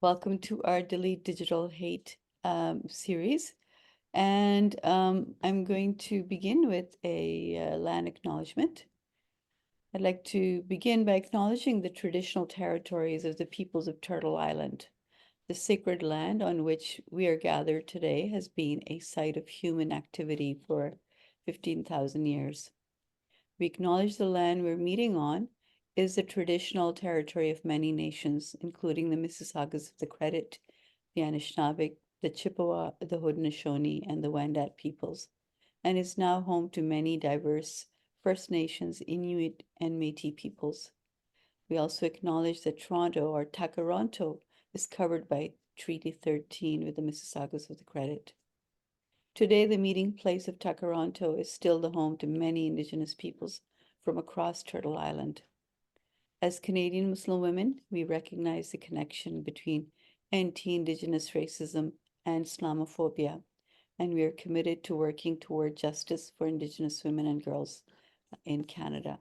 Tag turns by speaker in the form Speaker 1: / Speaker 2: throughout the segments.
Speaker 1: Welcome to our Delete Digital Hate series. And I'm going to begin with a land acknowledgement. I'd like to begin by acknowledging the traditional territories of the peoples of Turtle Island. The sacred land on which we are gathered today has been a site of human activity for 15,000 years. We acknowledge the land we're meeting on is the traditional territory of many nations, including the Mississaugas of the Credit, the Anishinaabe, the Chippewa, the Haudenosaunee, and the Wendat peoples, and is now home to many diverse First Nations, Inuit, and Métis peoples. We also acknowledge that Toronto, or Takaronto, is covered by Treaty 13 with the Mississaugas of the Credit. Today, the meeting place of Takaronto is still the home to many Indigenous peoples from across Turtle Island. As Canadian Muslim women, we recognize the connection between anti-Indigenous racism and Islamophobia, and we are committed to working toward justice for Indigenous women and girls in Canada.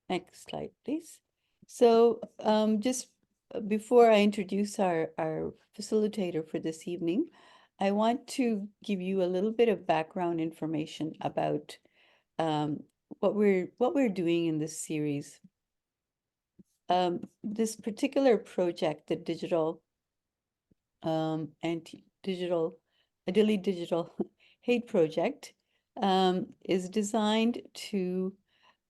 Speaker 1: Next slide, please. So just before I introduce our facilitator for this evening, I want to give you a little bit of background information about what we're doing in this series. This particular project, the Delete Digital Hate Project, is designed to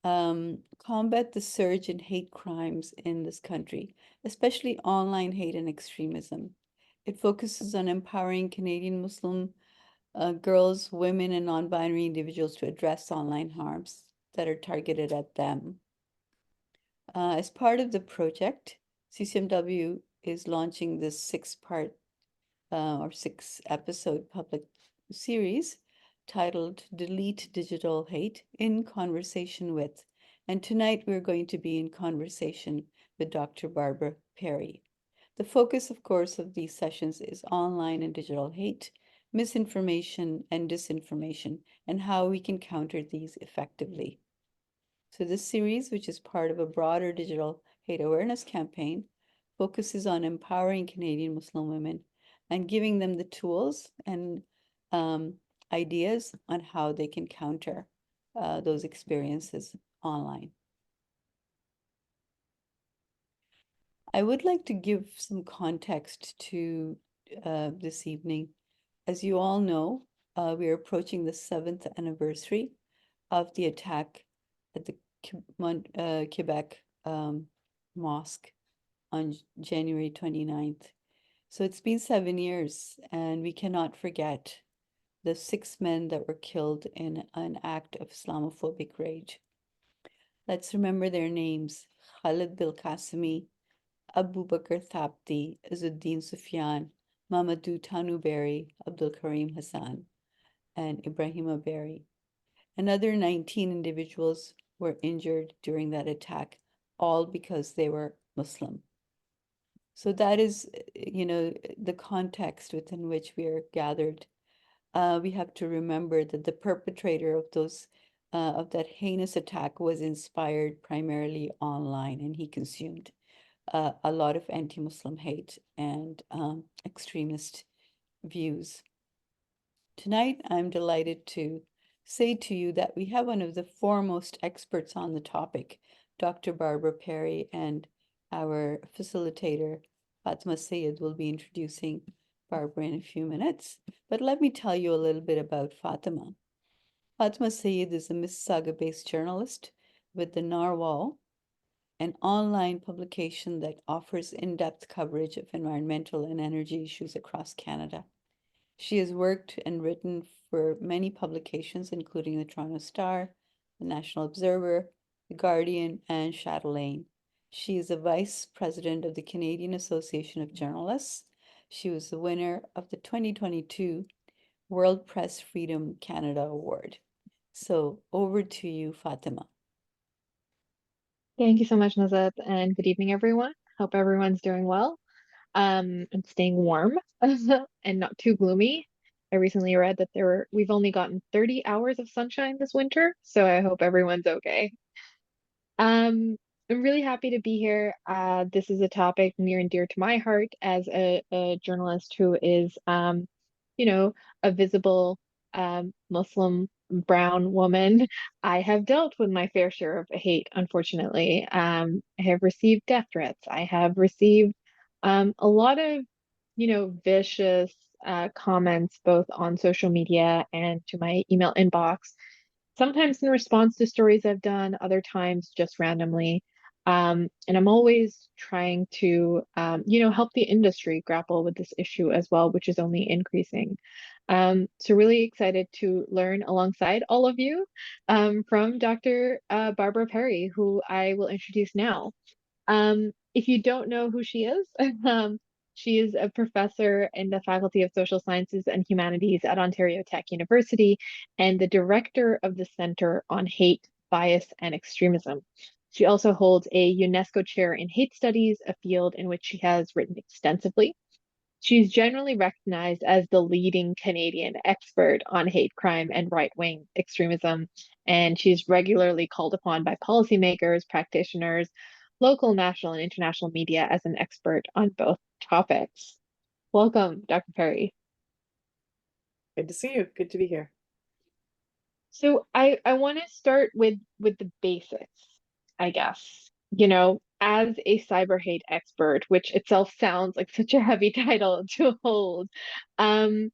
Speaker 1: combat the surge in hate crimes in this country, especially online hate and extremism. It focuses on empowering Canadian Muslim girls, women, and non-binary individuals to address online harms that are targeted at them. As part of the project, CCMW is launching this six-part or six-episode public series titled Delete Digital Hate in Conversation with. And tonight we're going to be in conversation with Dr. Barbara Perry. The focus, of course, of these sessions is online and digital hate, misinformation and disinformation, and how we can counter these effectively. So this series, which is part of a broader digital hate awareness campaign, focuses on empowering Canadian Muslim women and giving them the tools and ideas on how they can counter those experiences online. I would like to give some context to this evening. As you all know, we are approaching the 7th anniversary of the attack at the Quebec mosque on January 29th. So it's been 7 years, and we cannot forget the 6 men that were killed in an act of Islamophobic rage. Let's remember their names: Khalid Bilqasimi, Abu Bakr Thapti, Izzuddin Sufyan, Mamadou Tanuberi, Abdul Karim Hassan, and Ibrahima Berry. Another 19 individuals were injured during that attack, all because they were Muslim. So that is, the context within which we are gathered. We have to remember that the perpetrator of that heinous attack was inspired primarily online, and he consumed a lot of anti-Muslim hate and extremist views. Tonight, I'm delighted to say to you that we have one of the foremost experts on the topic, Dr. Barbara Perry, and our facilitator, Fatma Sayed, will be introducing Barbara in a few minutes. But let me tell you a little bit about Fatima. Fatma Sayed is a Mississauga-based journalist with the Narwhal, an online publication that offers in-depth coverage of environmental and energy issues across Canada. She has worked and written for many publications, including the Toronto Star, the National Observer, the Guardian, and Chatelaine. She is the Vice President of the Canadian Association of Journalists. She was the winner of the 2022 World Press Freedom Canada Award. So over to you, Fatima.
Speaker 2: Thank you so much, Nazat, and good evening, everyone. Hope everyone's doing well and staying warm and not too gloomy. I recently read that we've only gotten 30 hours of sunshine this winter, so I hope everyone's okay. Um, I'm really happy to be here. This is a topic near and dear to my heart as a journalist who is, you know, a visible Muslim brown woman. I have dealt with my fair share of hate, unfortunately. I have received death threats. I have received a lot of, vicious comments both on social media and to my email inbox, sometimes in response to stories I've done, other times just randomly. And I'm always trying to, help the industry grapple with this issue as well, which is only increasing. So really excited to learn alongside all of you from Dr. Barbara Perry, who I will introduce now. If you don't know who she is, she is a professor in the Faculty of Social Sciences and Humanities at Ontario Tech University and the director of the Center on Hate, Bias, and Extremism. She also holds a UNESCO Chair in Hate Studies, a field in which she has written extensively. She's generally recognized as the leading Canadian expert on hate crime and right-wing extremism, and she's regularly called upon by policymakers, practitioners, local, national, and international media as an expert on both topics. Welcome, Dr. Perry.
Speaker 3: Good to see you. Good to be here.
Speaker 2: So I want to start with the basics, I guess. As a cyber hate expert, which itself sounds like such a heavy title to hold, um,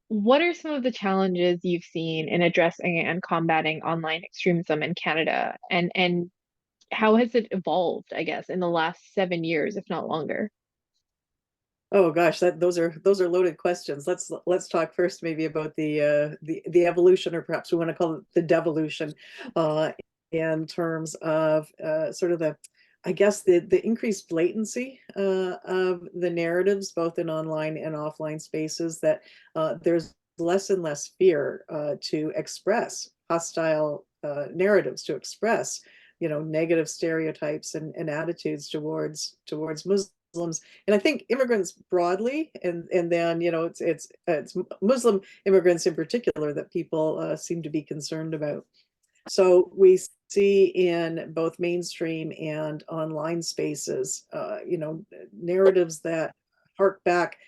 Speaker 2: what are some of the challenges you've seen in addressing and combating online extremism in Canada, and how has it evolved, I guess, in the last 7 years, if not longer?
Speaker 3: Oh gosh, those are loaded questions. Let's talk first maybe about the evolution, or perhaps we want to call it the devolution, uh, in terms of sort of I guess the increased blatancy of the narratives, both in online and offline spaces. That there's less and less fear to express hostile narratives, to express negative stereotypes and attitudes towards Muslims, and I think immigrants broadly, and then it's Muslim immigrants in particular that people seem to be concerned about. So we see in both mainstream and online spaces, narratives that hark back,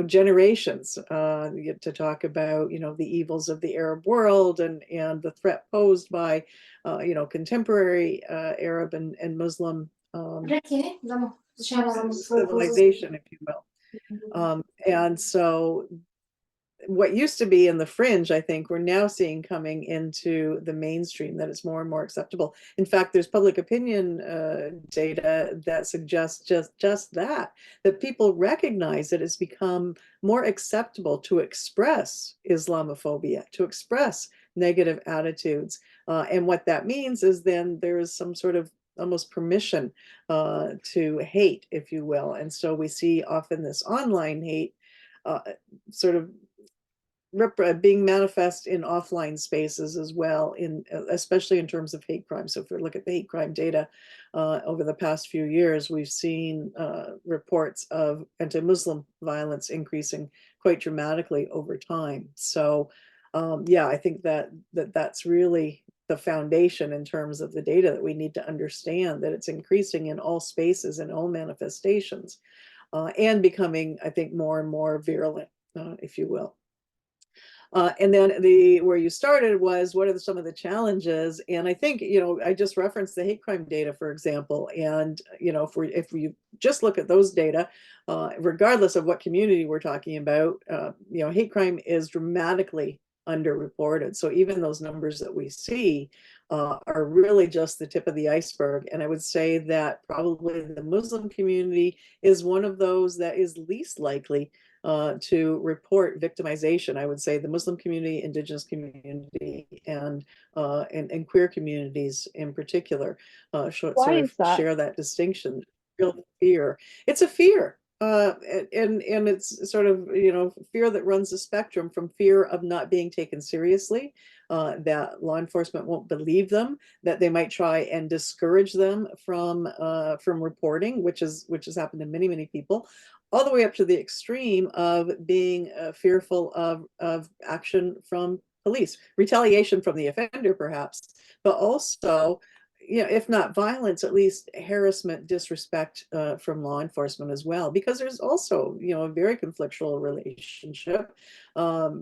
Speaker 3: generations, to talk about, the evils of the Arab world and the threat posed by, contemporary Arab and Muslim civilization, if you will. And so what used to be in the fringe, I think we're now seeing coming into the mainstream, that it's more and more acceptable. In fact, there's public opinion data that suggests just that people recognize that it's become more acceptable to express Islamophobia, to express negative attitudes. And what that means is then there is some sort of almost permission to hate, if you will. And so we see often this online hate sort of being manifest in offline spaces as well, especially in terms of hate crime. So if we look at the hate crime data over the past few years, we've seen reports of anti-Muslim violence increasing quite dramatically over time. So yeah, I think that's really the foundation in terms of the data, that we need to understand that it's increasing in all spaces and all manifestations, and becoming, I think, more and more virulent, if you will. And then where you started was, what are some of the challenges? And I think, I just referenced the hate crime data, for example. And, if we just look at those data, regardless of what community we're talking about, hate crime is dramatically underreported. So even those numbers that we see are really just the tip of the iceberg. And I would say that probably the Muslim community is one of those that is least likely to report victimization. I would say the Muslim community, Indigenous community, and queer communities in particular sort
Speaker 2: Why
Speaker 3: of
Speaker 2: is that?
Speaker 3: share that distinction. Real fear. It's a fear. And it's sort of, fear that runs the spectrum from fear of not being taken seriously, that law enforcement won't believe them, that they might try and discourage them from reporting, which has happened to many people, all the way up to the extreme of being fearful of action from police, retaliation from the offender, perhaps, but also, if not violence, at least harassment, disrespect from law enforcement as well, because there's also, a very conflictual relationship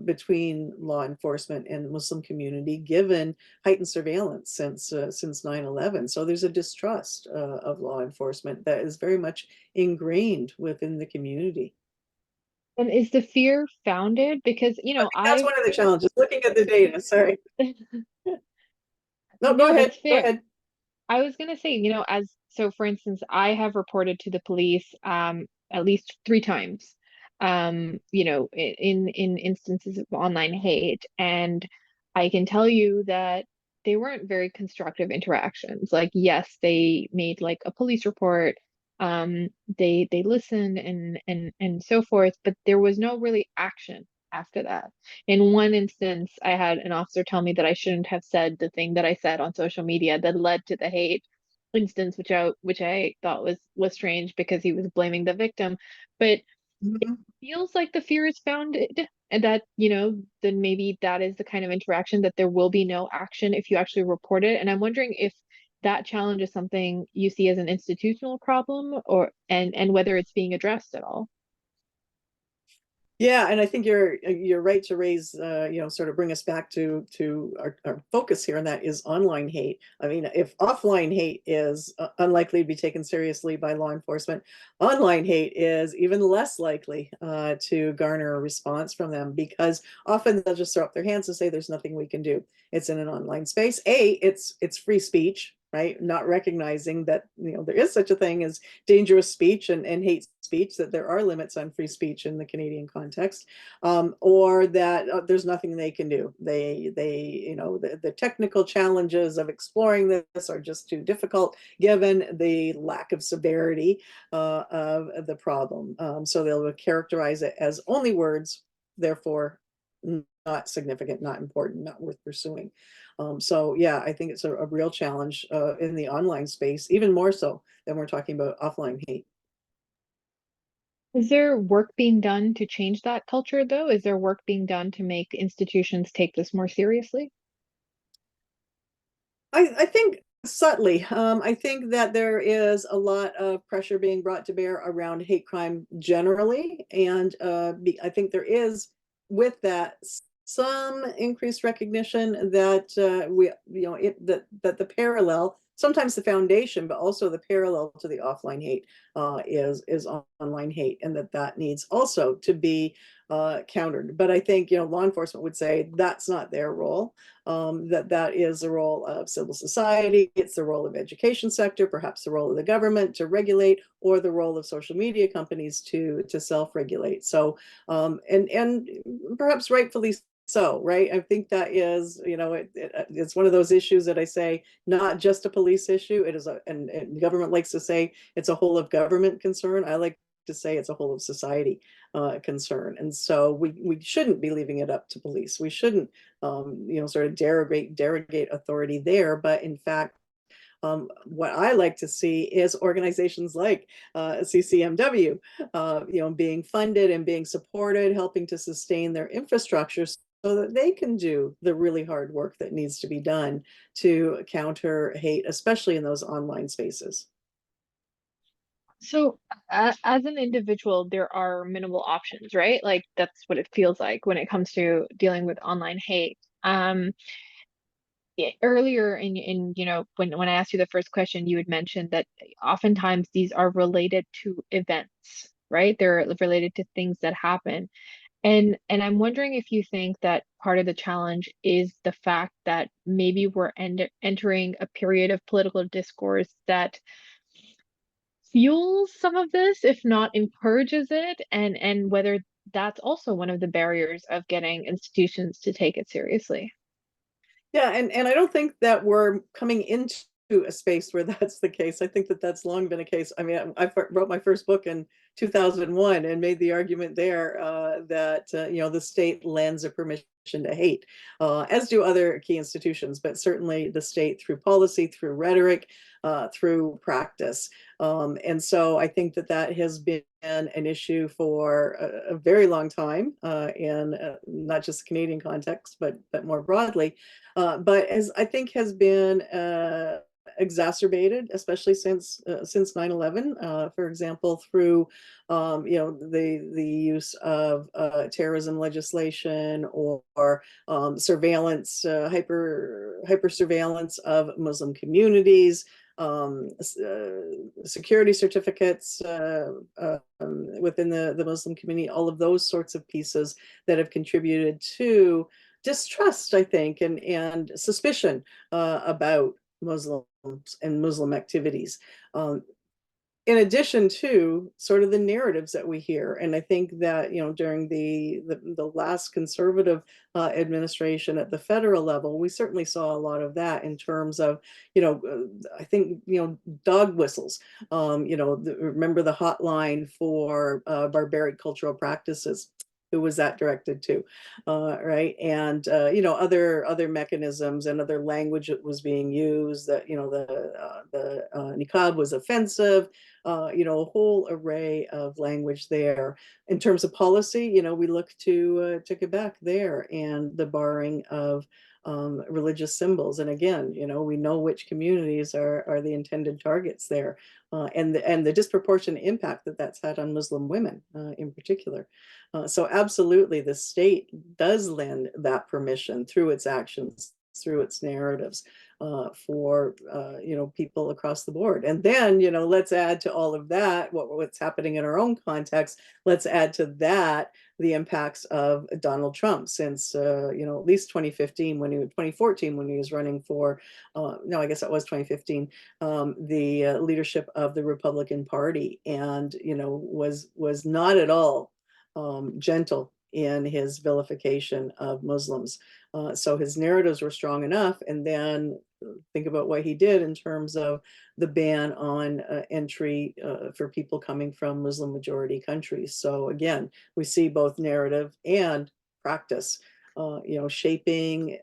Speaker 3: between law enforcement and the Muslim community, given heightened surveillance since 9/11. So there's a distrust of law enforcement that is very much ingrained within the community.
Speaker 2: And is the fear founded? Because,
Speaker 3: I think that's one of the challenges, looking at the data. Sorry. No, go
Speaker 2: no,
Speaker 3: ahead.
Speaker 2: that's
Speaker 3: Go
Speaker 2: fair.
Speaker 3: ahead.
Speaker 2: I was gonna say, for instance, I have reported to the police at least 3 times, in instances of online hate, and I can tell you that they weren't very constructive interactions. Like, yes, they made like a police report, they listened and so forth, but there was no really action after that. In one instance, I had an officer tell me that I shouldn't have said the thing that I said on social media that led to the hate instance, which I thought was strange because he was blaming the victim. But
Speaker 3: Mhm.
Speaker 2: feels like the fear is founded, and that, then maybe that is the kind of interaction that there will be no action if you actually report it. And I'm wondering if that challenge is something you see as an institutional problem, or and whether it's being addressed at all.
Speaker 3: Yeah, and I think you're right to raise, sort of bring us back to our focus here, and that is online hate. I mean, if offline hate is unlikely to be taken seriously by law enforcement, online hate is even less likely to garner a response from them, because often they'll just throw up their hands and say, "There's nothing we can do. It's in an online space." It's free speech, right? Not recognizing that there is such a thing as dangerous speech and hate speech, that there are limits on free speech in the Canadian context, or that there's nothing they can do. The technical challenges of exploring this are just too difficult given the lack of severity of the problem. So they'll characterize it as only words, therefore not significant, not important, not worth pursuing. So yeah, I think it's a real challenge in the online space, even more so than we're talking about offline hate.
Speaker 2: Is there work being done to change that culture, though? Is there work being done to make institutions take this more seriously?
Speaker 3: I think subtly. I think that there is a lot of pressure being brought to bear around hate crime generally, and I think there is, with that, some increased recognition that that the parallel, sometimes the foundation, but also the parallel to the offline hate is online hate, and that needs also to be countered. But I think law enforcement would say that's not their role, that is the role of civil society, it's the role of education sector, perhaps the role of the government to regulate, or the role of social media companies to self-regulate. So and perhaps rightfully so, right? I think that is, it's one of those issues that I say, not just a police issue. It is and government likes to say it's a whole of government concern. I like to say it's a whole of society concern. And so we shouldn't be leaving it up to police. We shouldn't sort of derogate authority there. But in fact, what I like to see is organizations like CCMW, being funded and being supported, helping to sustain their infrastructure so that they can do the really hard work that needs to be done to counter hate, especially in those online spaces.
Speaker 2: So, as an individual, there are minimal options, right? Like, that's what it feels like when it comes to dealing with online hate. Earlier in when I asked you the first question, you had mentioned that oftentimes these are related to events, right? They're related to things that happen. And I'm wondering if you think that part of the challenge is the fact that maybe we're entering a period of political discourse that fuels some of this, if not encourages it, and whether that's also one of the barriers of getting institutions to take it seriously.
Speaker 3: Yeah, and I don't think that we're coming into a space where that's the case. I think that that's long been a case. I mean, wrote my first book in 2001 and made the argument there that the state lends a permission to hate, as do other key institutions, but certainly the state through policy, through rhetoric, through practice. And so I think that that has been an issue for a very long time in not just the Canadian context, but more broadly. But as I think has been exacerbated, especially since 9/11, for example, through the use of terrorism legislation or surveillance, hyper surveillance of Muslim communities, security certificates within the Muslim community, all of those sorts of pieces that have contributed to distrust, I think, and suspicion about Muslims and Muslim activities. In addition to sort of the narratives that we hear. And I think that, during the last conservative administration at the federal level, we certainly saw a lot of that in terms of, I think, dog whistles, remember the hotline for barbaric cultural practices. Who was that directed to, right? And other mechanisms and other language that was being used. That the niqab was offensive. A whole array of language there. In terms of policy, we look to Quebec there and the barring of religious symbols. And again, we know which communities are the intended targets there, and the disproportionate impact that that's had on Muslim women in particular. So absolutely, the state does lend that permission through its actions, through its narratives, for people across the board. And then let's add to all of that what's happening in our own context. Let's add to that the impacts of Donald Trump since at least 2014 when he was running for no, I guess that was 2015, the leadership of the Republican Party, and was not at all gentle in his vilification of Muslims. So his narratives were strong enough. And then think about what he did in terms of the ban on entry for people coming from Muslim majority countries. So again, we see both narrative and practice, shaping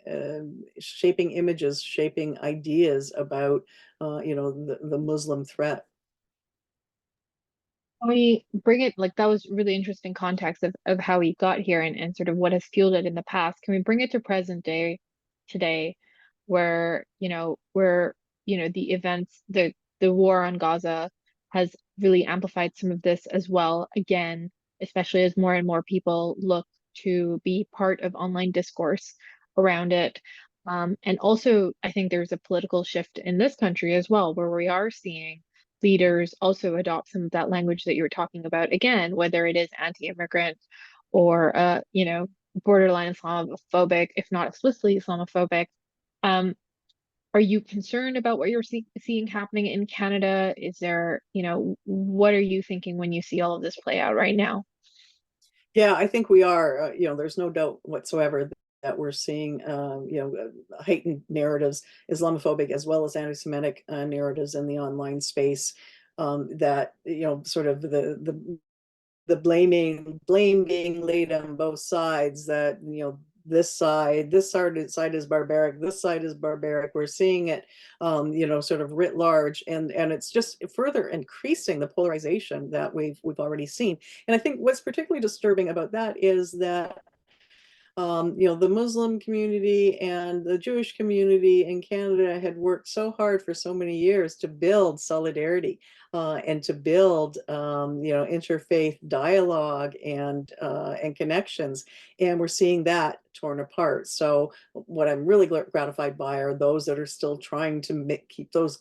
Speaker 3: images, shaping ideas about, the Muslim threat.
Speaker 2: We bring it, like, that was really interesting context of how we got here and sort of what has fueled it in the past. Can we bring it to present day today, where the events, the war on Gaza has really amplified some of this as well, again, especially as more and more people look to be part of online discourse around it. And also, I think there's a political shift in this country as well, where we are seeing leaders also adopt some of that language that you were talking about, again, whether it is anti-immigrant or borderline Islamophobic, if not explicitly Islamophobic. Are you concerned about what you're seeing happening in Canada? Is there, what are you thinking when you see all of this play out right now?
Speaker 3: Yeah, I think we are. There's no doubt whatsoever that we're seeing, heightened narratives, Islamophobic as well as anti-Semitic narratives in the online space. That sort of the blame being laid on both sides. That this side is barbaric, this side is barbaric. We're seeing it, sort of writ large, and it's just further increasing the polarization that we've already seen. And I think what's particularly disturbing about that is that the Muslim community and the Jewish community in Canada had worked so hard for so many years to build solidarity and to build, interfaith dialogue and connections, and we're seeing that torn apart. So what I'm really gratified by are those that are still trying to keep those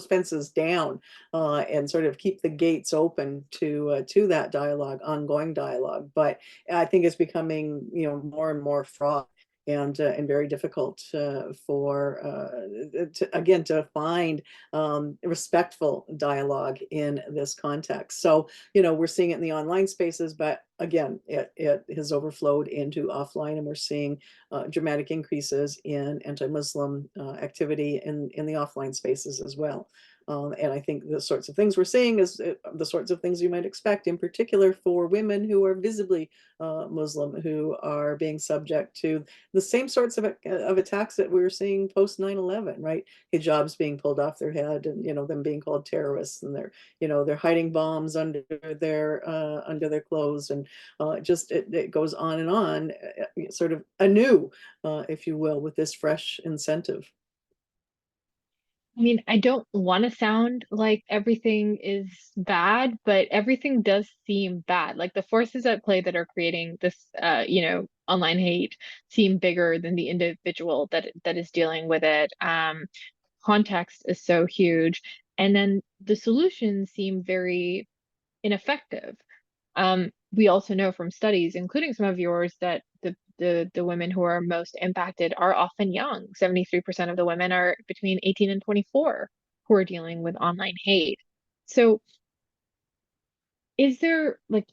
Speaker 3: fences down and sort of keep the gates open to that dialogue, ongoing dialogue. But I think it's becoming, more and more fraught and very difficult to find respectful dialogue in this context. So, we're seeing it in the online spaces, but again, it has overflowed into offline, and we're seeing dramatic increases in anti-Muslim activity in the offline spaces as well. And I think the sorts of things we're seeing is the sorts of things you might expect, in particular for women who are visibly Muslim, who are being subject to the same sorts of attacks that we were seeing post 9/11, right? Hijabs being pulled off their head, and them being called terrorists, and they're hiding bombs under their clothes, and it goes on and on, sort of anew, if you will, with this fresh incentive.
Speaker 2: I mean, I don't want to sound like everything is bad, but everything does seem bad. Like the forces at play that are creating this, online hate seem bigger than the individual that is dealing with it. Context is so huge, and then the solutions seem very ineffective. We also know from studies, including some of yours, that the women who are most impacted are often young. 73% of the women are between 18 and 24 who are dealing with online hate. So is there like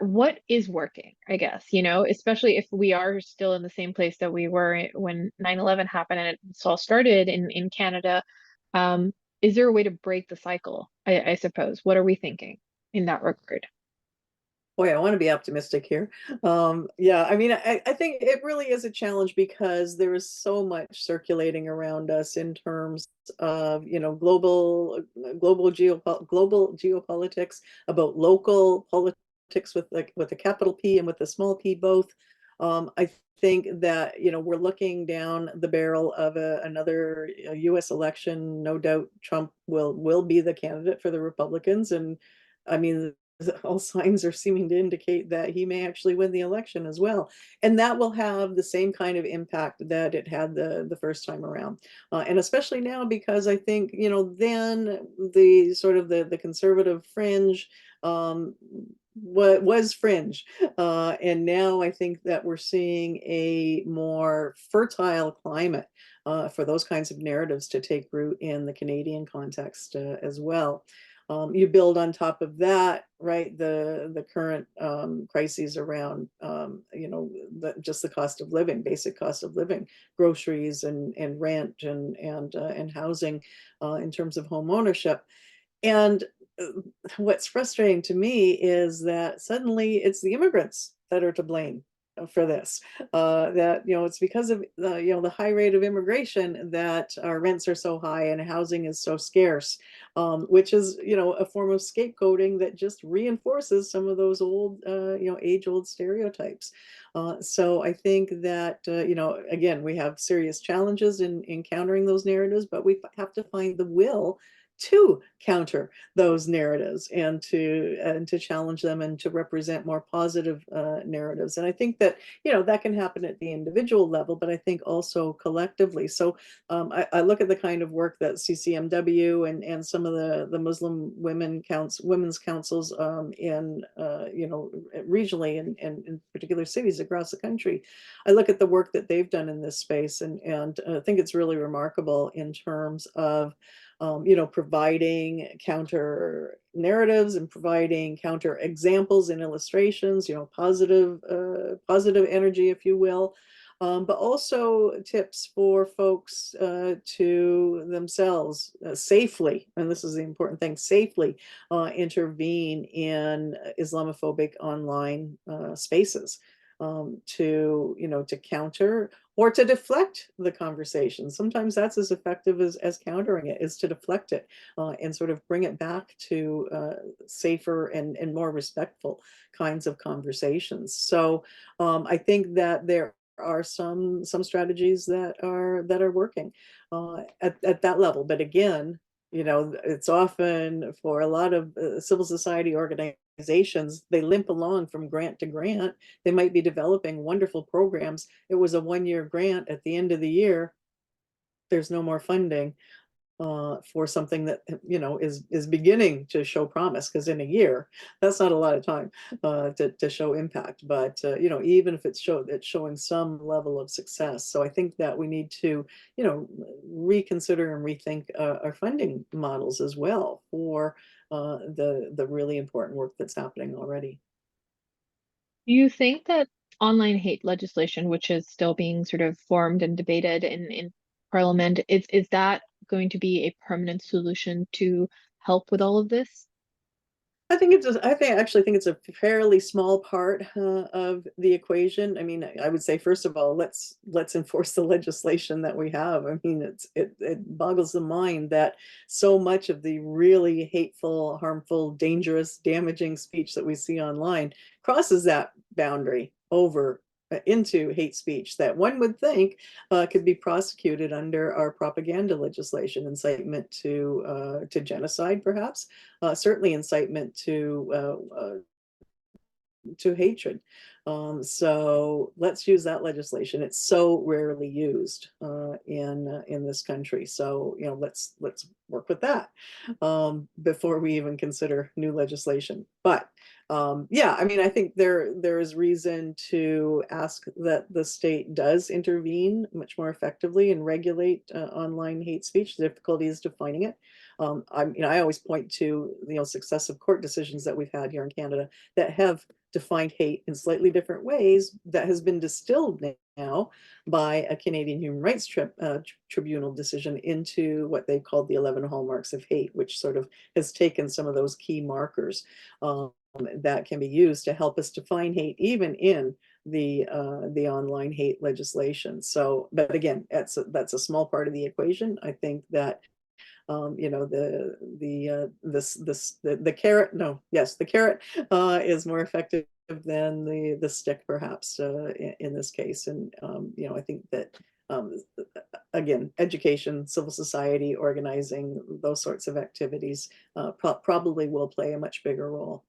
Speaker 2: what is working, I guess, especially if we are still in the same place that we were when 9/11 happened and it all started in Canada. Um, is there a way to break the cycle? I suppose. What are we thinking in that regard?
Speaker 3: Boy, I want to be optimistic here. Yeah, I mean, I think it really is a challenge because there is so much circulating around us in terms of, global geopolitics, about local politics with a capital P and with a small p both. I think that, we're looking down the barrel of another US election. No doubt Trump will be the candidate for the Republicans, and I mean, all signs are seeming to indicate that he may actually win the election as well. And that will have the same kind of impact that it had the first time around. And especially now, because I think, then the sort of the conservative fringe, what was fringe. And now I think that we're seeing a more fertile climate for those kinds of narratives to take root in the Canadian context as well. You build on top of that, right? The current crises around, just the cost of living, basic cost of living, groceries and rent and housing, in terms of home ownership. And what's frustrating to me is that suddenly it's the immigrants that are to blame for this. That it's because of the high rate of immigration that our rents are so high and housing is so scarce, which is a form of scapegoating that just reinforces some of those old age-old stereotypes. So I think that again, we have serious challenges in countering those narratives, but we have to find the will to counter those narratives and to challenge them and to represent more positive narratives. And I think that that can happen at the individual level, but I think also collectively. So I look at the kind of work that CCMW and some of the Muslim women's councils in regionally and in particular cities across the country. I look at the work that they've done in this space, and I think it's really remarkable in terms of providing counter narratives and providing counter examples and illustrations, positive energy, if you will, but also tips for folks to themselves safely, and this is the important thing, safely intervene in Islamophobic online spaces, to counter or to deflect the conversation. Sometimes that's as effective as countering it, is to deflect it and sort of bring it back to safer and more respectful kinds of conversations. So I think that there are some strategies that are working at that level. But again, it's often for a lot of civil society organizations, they limp along from grant to grant. They might be developing wonderful programs. It was a one-year grant. At the end of the year, there's no more funding for something that is beginning to show promise, because in a year, that's not a lot of time to show impact. But even if it's showing some level of success. So I think that we need to reconsider and rethink our funding models as well for the really important work that's happening already.
Speaker 2: Do you think that online hate legislation, which is still being sort of formed and debated in Parliament, is that going to be a permanent solution to help with all of this?
Speaker 3: I actually think it's a fairly small part of the equation. I mean, I would say, first of all, let's enforce the legislation that we have. I mean, it boggles the mind that so much of the really hateful, harmful, dangerous, damaging speech that we see online crosses that boundary over into hate speech that one would think could be prosecuted under our propaganda legislation, incitement to genocide, perhaps, certainly incitement to hatred. So let's use that legislation. It's so rarely used in this country. So let's work with that before we even consider new legislation. But yeah, I mean, I think there is reason to ask that the state does intervene much more effectively and regulate online hate speech. The difficulty is defining it. I always point to successive court decisions that we've had here in Canada that have defined hate in slightly different ways, that has been distilled now by a Canadian Human Rights Tribunal decision into what they called the 11 hallmarks of hate, which sort of has taken some of those key markers that can be used to help us define hate, even in the online hate legislation. So, but again, that's a small part of the equation. I think that the carrot, no, yes, the carrot is more effective than the stick, perhaps, in this case. And I think that again, education, civil society, organizing, those sorts of activities probably will play a much bigger role.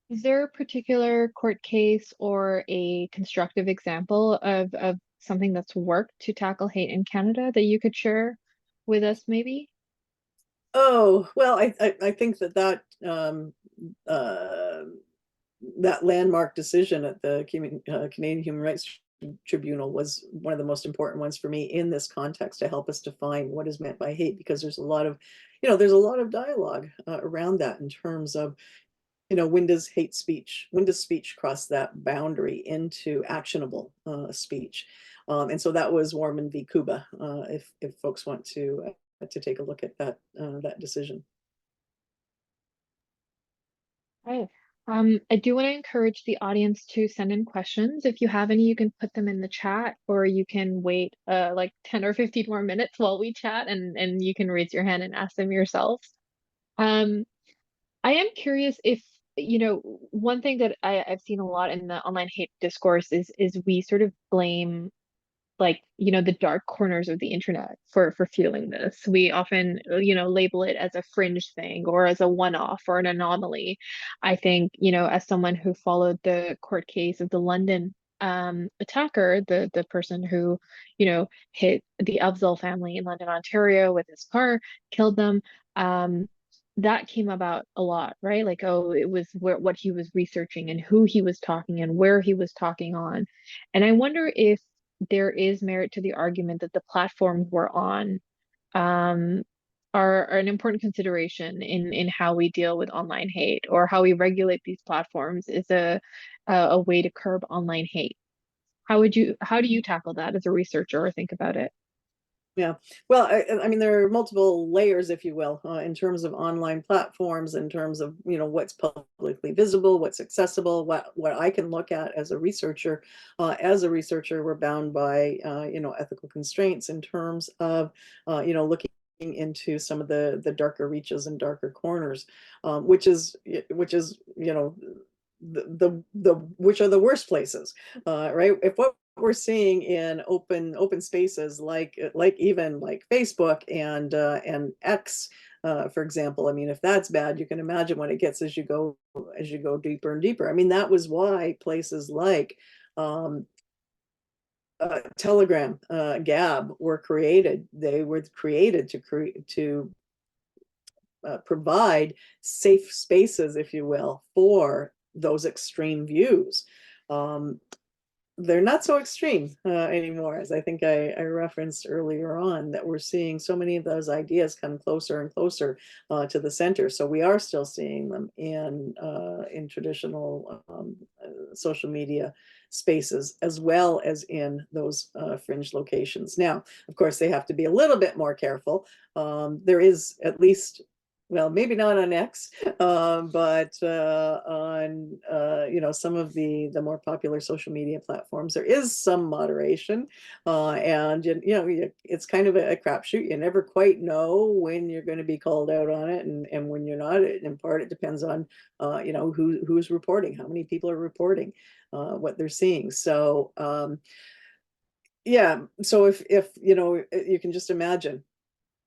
Speaker 2: Is there a particular court case or a constructive example of something that's worked to tackle hate in Canada that you could share with us, maybe?
Speaker 3: Oh, well, I think that landmark decision at the Canadian Human Rights Tribunal was one of the most important ones for me in this context, to help us define what is meant by hate, because there's a lot of dialogue around that, in terms of when does speech cross that boundary into actionable speech. And so that was Warman v. Cuba, if folks want to take a look at that decision.
Speaker 2: Right. I do want to encourage the audience to send in questions. If you have any, you can put them in the chat, or you can wait like 10 or 15 more minutes while we chat, and you can raise your hand and ask them yourself. Um, I am curious if, one thing that I've seen a lot in the online hate discourse is we sort of blame, like, the dark corners of the internet for fueling this. We often, label it as a fringe thing, or as a one-off, or an anomaly. I think, as someone who followed the court case of the London attacker, the person who, hit the Afzal family in London, Ontario with his car, killed them. That came about a lot, right? Like, oh, it was what he was researching, and who he was talking, and where he was talking on. And I wonder if there is merit to the argument that the platforms we're on um, are an important consideration in how we deal with online hate, or how we regulate these platforms is a way to curb online hate. How do you tackle that as a researcher, or think about it?
Speaker 3: Yeah. Well, I mean, there are multiple layers, if you will, in terms of online platforms, in terms of, what's publicly visible, what's accessible, what I can look at as a researcher. We're bound by, ethical constraints in terms of, looking into some of the darker reaches and darker corners, which is, the which are the worst places, right? If what we're seeing in open spaces, like even like Facebook and X, for example, I mean, if that's bad, you can imagine what it gets as you go deeper and deeper. I mean, that was why places like Telegram, Gab were created. They were created to provide safe spaces, if you will, for those extreme views. They're not so extreme anymore, as I think I referenced earlier on, that we're seeing so many of those ideas come closer and closer to the center. So we are still seeing them in traditional social media spaces as well as in those fringe locations. Now, of course, they have to be a little bit more careful. There is at least, well, maybe not on X, but on some of the more popular social media platforms, there is some moderation, and it's kind of a crapshoot. You never quite know when you're going to be called out on it, and when you're not. In part, it depends on who's reporting, how many people are reporting what they're seeing. So yeah, so if you can just imagine,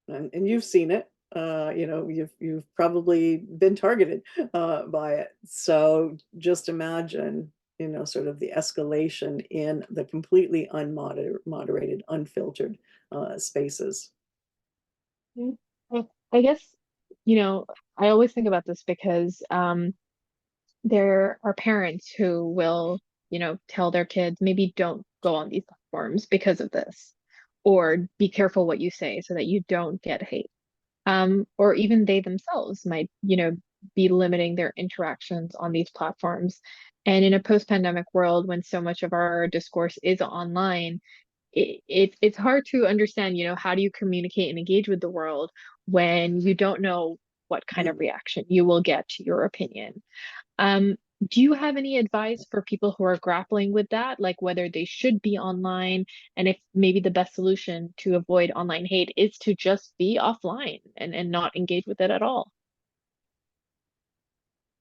Speaker 3: and you've seen it, you've probably been targeted by it. So just imagine, sort of the escalation in the completely unmoderated, unfiltered spaces.
Speaker 2: Well, I guess, I always think about this because there are parents who will, tell their kids maybe don't go on these platforms because of this, or be careful what you say so that you don't get hate. Or even they themselves might, be limiting their interactions on these platforms. And in a post-pandemic world, when so much of our discourse is online, it's hard to understand, how do you communicate and engage with the world when you don't know what kind of
Speaker 3: Mm.
Speaker 2: reaction you will get to your opinion. Um, do you have any advice for people who are grappling with that, like whether they should be online, and if maybe the best solution to avoid online hate is to just be offline and not engage with it at all?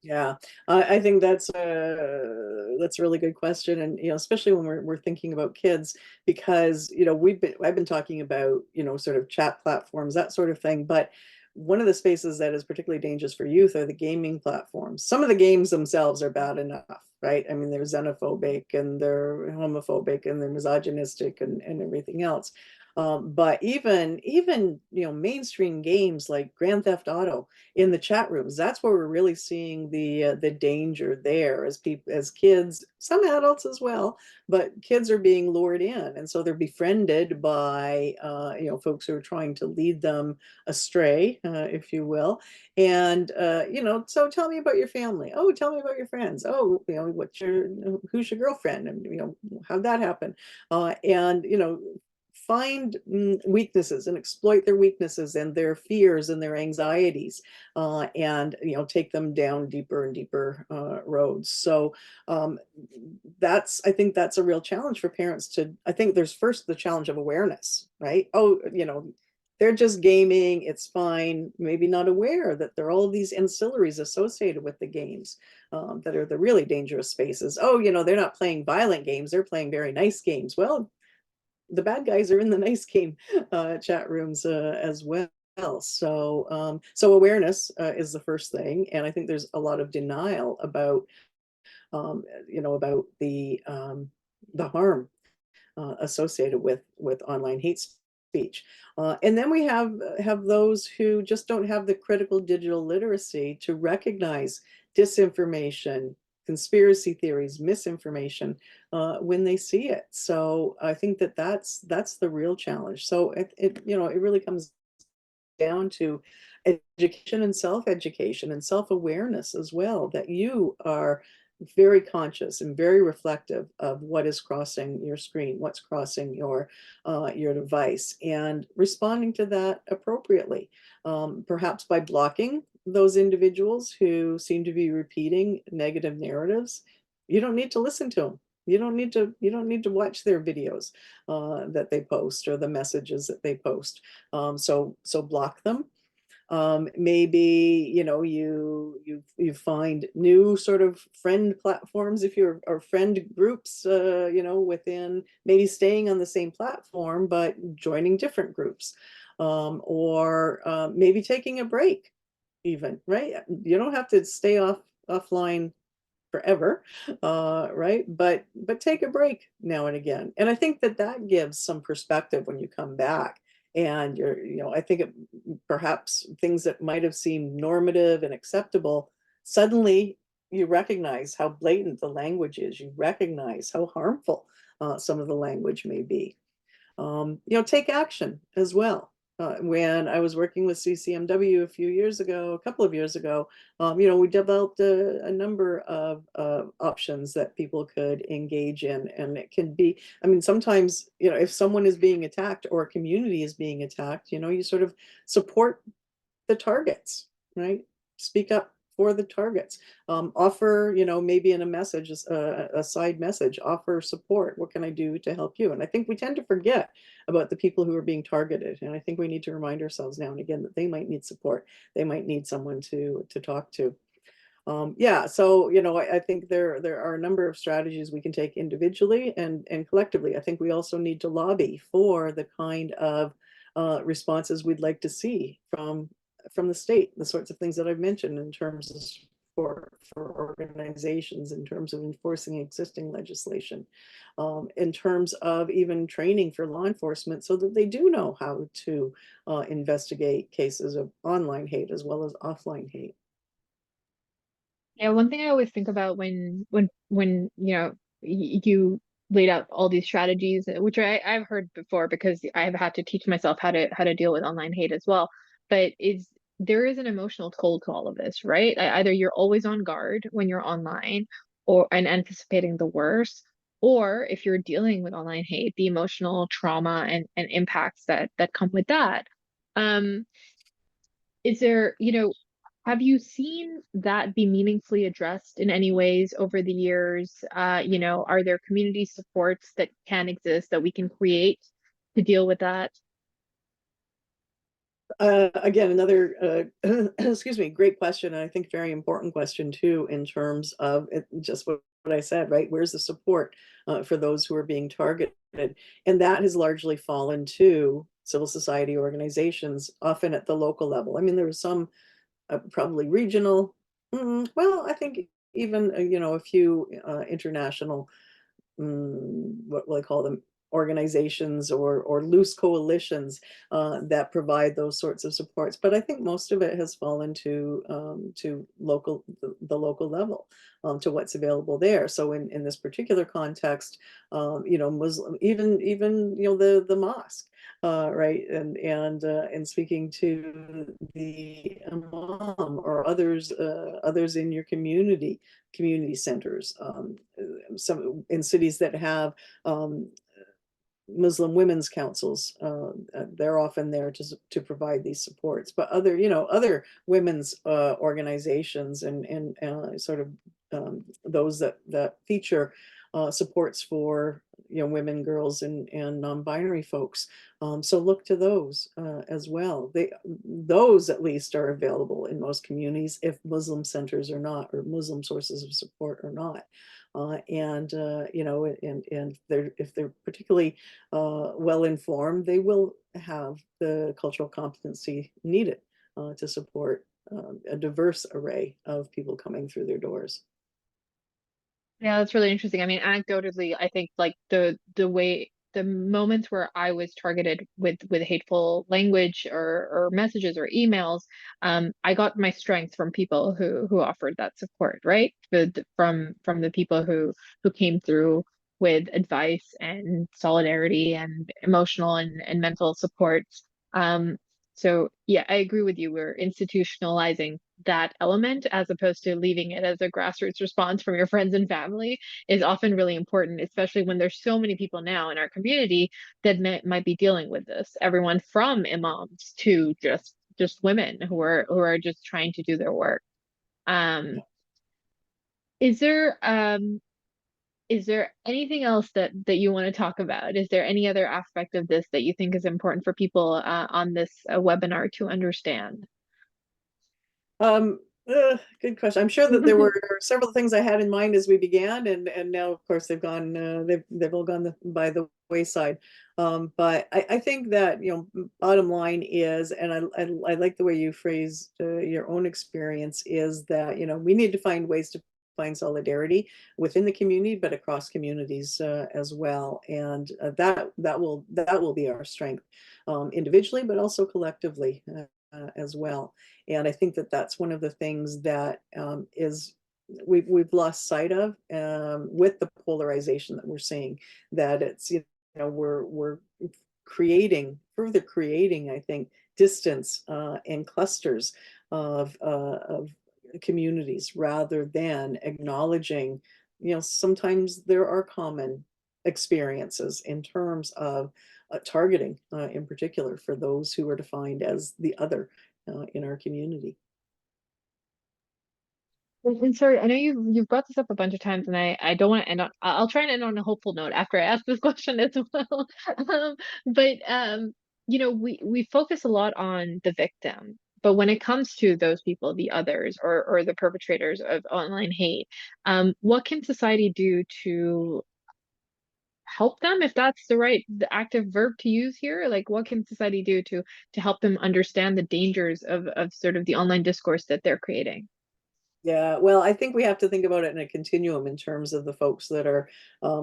Speaker 3: Yeah, I think that's a really good question, and especially when we're thinking about kids, because I've been talking about sort of chat platforms, that sort of thing, but one of the spaces that is particularly dangerous for youth are the gaming platforms. Some of the games themselves are bad enough, right? I mean, they're xenophobic and they're homophobic and they're misogynistic and everything else. But even mainstream games like Grand Theft Auto, in the chat rooms, that's where we're really seeing the danger there, as people, as kids, some adults as well, but kids are being lured in, and so they're befriended by folks who are trying to lead them astray, if you will. And so tell me about your family. Oh, tell me about your friends. Oh, who's your girlfriend, and how'd that happen? And find weaknesses and exploit their weaknesses and their fears and their anxieties, and take them down deeper and deeper roads. So I think that's a real challenge for parents to. I think there's first the challenge of awareness, right? Oh, they're just gaming, it's fine. Maybe not aware that there are all these ancillaries associated with the games, that are the really dangerous spaces. Oh, they're not playing violent games, they're playing very nice games. Well, the bad guys are in the nice game chat rooms as well. So awareness is the first thing, and I think there's a lot of denial about about the harm associated with online hate speech. And then we have those who just don't have the critical digital literacy to recognize disinformation, conspiracy theories, misinformation when they see it. So I think that's the real challenge. So it really comes down to education and self-education and self-awareness as well, that you are very conscious and very reflective of what is crossing your screen, what's crossing your device, and responding to that appropriately, perhaps by blocking those individuals who seem to be repeating negative narratives. You don't need to listen to them. You don't need to watch their videos that they post, or the messages that they post. So block them. Maybe you find new sort of friend platforms, if you're, or friend groups, within, maybe staying on the same platform but joining different groups, or maybe taking a break even, right? You don't have to stay offline forever, right? But take a break now and again. And I think that gives some perspective when you come back. And I think perhaps things that might have seemed normative and acceptable, suddenly you recognize how blatant the language is. You recognize how harmful some of the language may be. Take action as well. When I was working with CCMW a couple of years ago, we developed a number of options that people could engage in. And it can be, I mean, sometimes, if someone is being attacked or a community is being attacked, you sort of support the targets, right? Speak up for the targets. Offer, maybe in a message, a side message, offer support. What can I do to help you? And I think we tend to forget about the people who are being targeted. And I think we need to remind ourselves now and again that they might need support. They might need someone to talk to. Yeah, so I think there are a number of strategies we can take individually and collectively. I think we also need to lobby for the kind of responses we'd like to see from the state, the sorts of things that I've mentioned in terms of support for organizations, in terms of enforcing existing legislation, in terms of even training for law enforcement so that they do know how to investigate cases of online hate as well as offline hate.
Speaker 2: Yeah, one thing I always think about when you laid out all these strategies, which I've heard before because I've had to teach myself how to deal with online hate as well. But there is an emotional toll to all of this, right? Either you're always on guard when you're online or and anticipating the worst, or if you're dealing with online hate, the emotional trauma and impacts that come with that. Um, is there, have you seen that be meaningfully addressed in any ways over the years? Are there community supports that can exist that we can create to deal with that?
Speaker 3: Again, another, excuse me, great question. And I think very important question too, in terms of just what I said, right? Where's the support for those who are being targeted? And that has largely fallen to civil society organizations, often at the local level. I mean, there was some probably regional, well, I think even, a few international, what will I call them, organizations or loose coalitions that provide those sorts of supports. But I think most of it has fallen to the local level, to what's available there. So in this particular context, Muslim, even the mosque. Right, and speaking to the imam or others in your community centers, some in cities that have Muslim women's councils. They're often there to provide these supports, but other women's organizations and sort of those that feature supports for women, girls, and non-binary folks. So look to those as well. Those at least are available in most communities if Muslim centers are not, or Muslim sources of support are not. And if they're particularly well informed, they will have the cultural competency needed to support a diverse array of people coming through their doors.
Speaker 2: Yeah, that's really interesting. I mean, anecdotally, I think like the moments where I was targeted with hateful language or messages or emails, I got my strength from people who offered that support, right? From the people who came through with advice and solidarity and emotional and mental support. Um, so yeah, I agree with you. We're institutionalizing that element as opposed to leaving it as a grassroots response from your friends and family is often really important, especially when there's so many people now in our community that might be dealing with this. Everyone from imams to just women who are just trying to do their work. Um, is there is there anything else that you want to talk about? Is there any other aspect of this that you think is important for people on this webinar to understand?
Speaker 3: Um, Good question. I'm sure that there were several things I had in mind as we began, and now, of course, they've all gone by the wayside. But I think that bottom line is, and I like the way you phrase your own experience, is that we need to find ways to find solidarity within the community, but across communities as well, and that will be our strength, individually, but also collectively as well. And I think that that's one of the things that is we've lost sight of with the polarization that we're seeing. That it's we're creating further creating, I think, distance and clusters of communities rather than acknowledging, sometimes there are common experiences in terms of targeting, in particular, for those who are defined as the other in our community.
Speaker 2: And sorry, I know you've brought this up a bunch of times, and I don't want to end on. I'll try and end on a hopeful note after I ask this question as well. But we focus a lot on the victim, but when it comes to those people, the others, or the perpetrators of online hate, what can society do to help them, if that's the active verb to use here? Like, what can society do to help them understand the dangers of sort of the online discourse that they're creating?
Speaker 3: Yeah, well, I think we have to think about it in a continuum in terms of the folks that are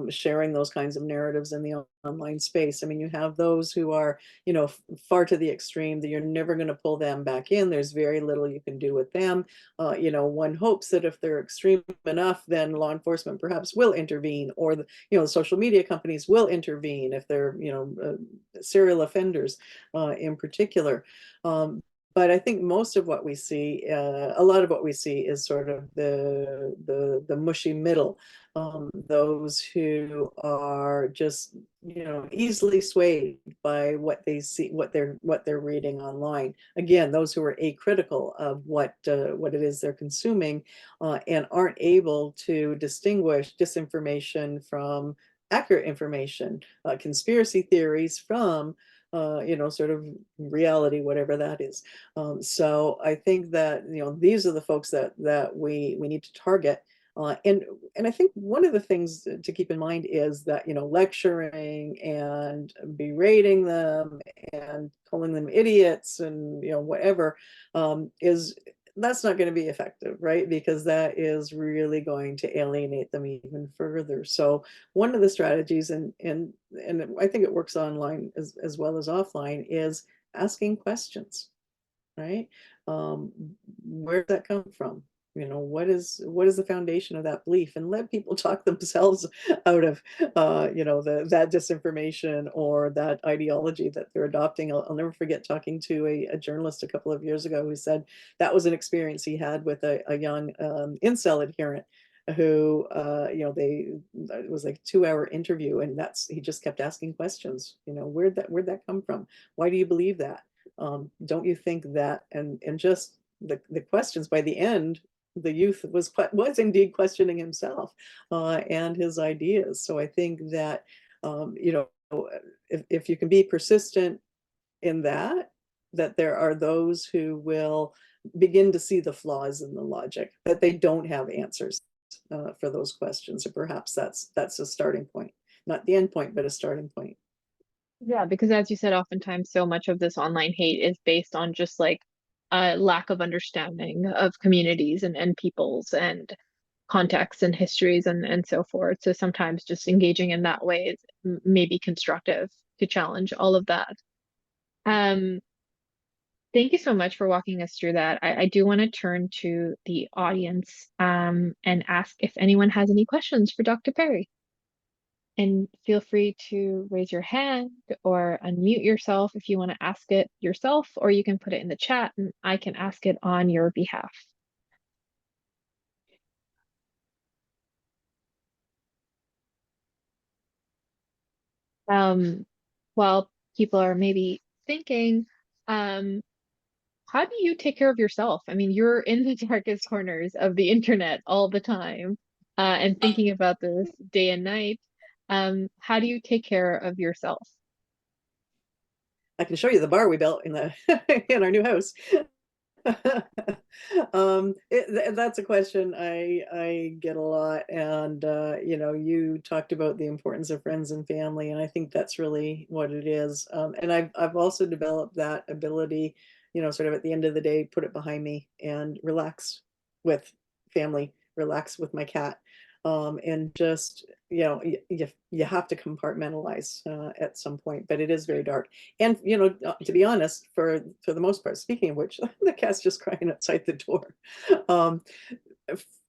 Speaker 3: sharing those kinds of narratives in the online space. I mean, you have those who are, far to the extreme that you're never going to pull them back in. There's very little you can do with them. One hopes that if they're extreme enough, then law enforcement perhaps will intervene, or the social media companies will intervene if they're, serial offenders in particular. But I think most of what we see, a lot of what we see, is sort of the mushy middle. Those who are just, easily swayed by what they see, what they're reading online. Again, those who are acritical of what it is they're consuming, and aren't able to distinguish disinformation from accurate information, conspiracy theories from sort of reality, whatever that is. So I think that, these are the folks that we need to target. And I think one of the things to keep in mind is that, lecturing and berating them and calling them idiots and, whatever, is that's not going to be effective, right? Because that is really going to alienate them even further. So one of the strategies, and I think it works online as well as offline, is asking questions, right? Where does that come from? What is the foundation of that belief? And let people talk themselves out of that disinformation or that ideology that they're adopting. I'll never forget talking to a journalist a couple of years ago who said that was an experience he had with a young incel adherent who it was like a 2-hour interview, and he just kept asking questions. Where'd that come from? Why do you believe that? Don't you think that? And just the questions. By the end, the youth was indeed questioning himself and his ideas. So I think that if you can be persistent in that there are those who will begin to see the flaws in the logic, that they don't have answers for those questions, or perhaps that's a starting point, not the end point, but a starting point.
Speaker 2: Yeah, because as you said, oftentimes so much of this online hate is based on just like a lack of understanding of communities and peoples and contexts and histories and so forth. So sometimes just engaging in that way is maybe constructive to challenge all of that. Um, Thank you so much for walking us through that. I do want to turn to the audience and ask if anyone has any questions for Dr. Perry. And feel free to raise your hand or unmute yourself if you want to ask it yourself, or you can put it in the chat and I can ask it on your behalf. While people are maybe thinking, how do you take care of yourself? I mean, you're in the darkest corners of the internet all the time, and thinking about this day and night. How do you take care of yourself?
Speaker 3: I can show you the bar we built in in our new house. That's a question I get a lot, and you talked about the importance of friends and family, and I think that's really what it is. And I've also developed that ability, sort of at the end of the day, put it behind me and relax with family, relax with my cat, and just you have to compartmentalize at some point, but it is very dark. And to be honest, for the most part, speaking of which, the cat's just crying outside the door. Um,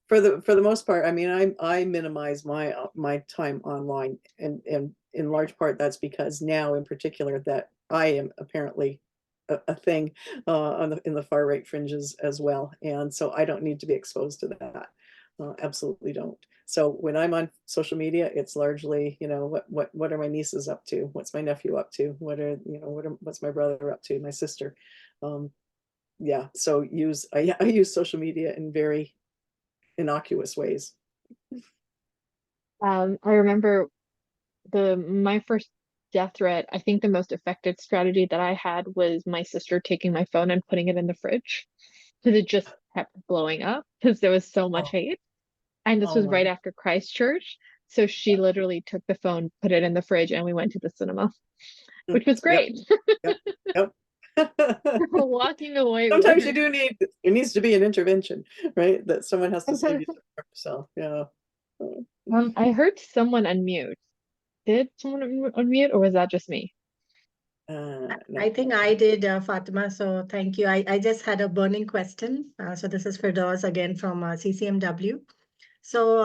Speaker 3: for the most part, I mean, I minimize my time online, and in large part, that's because now in particular that I am apparently a thing in the far right fringes as well. And so I don't need to be exposed to that. Absolutely don't. So when I'm on social media, it's largely, what are my nieces up to? What's my nephew up to? What's my brother up to? My sister. Yeah. So I use social media in very innocuous ways.
Speaker 2: I remember my first death threat. I think the most effective strategy that I had was my sister taking my phone and putting it in the fridge because it just kept blowing up because there was so much
Speaker 3: Oh,
Speaker 2: hate. And this
Speaker 3: oh
Speaker 2: was
Speaker 3: my.
Speaker 2: right after Christchurch. So she literally took the phone, put it in the fridge, and we went to the cinema, which was
Speaker 3: Yep.
Speaker 2: great.
Speaker 3: Yep. Yep.
Speaker 2: Walking away
Speaker 3: Sometimes
Speaker 2: with
Speaker 3: there needs to be an intervention, right? That someone has to save you from yourself. Yeah.
Speaker 2: I heard someone unmute. Did someone unmute, or was that just me?
Speaker 3: No.
Speaker 4: I think I did, Fatima. So thank you. I just had a burning question. So this is Firdaus again from CCMW. So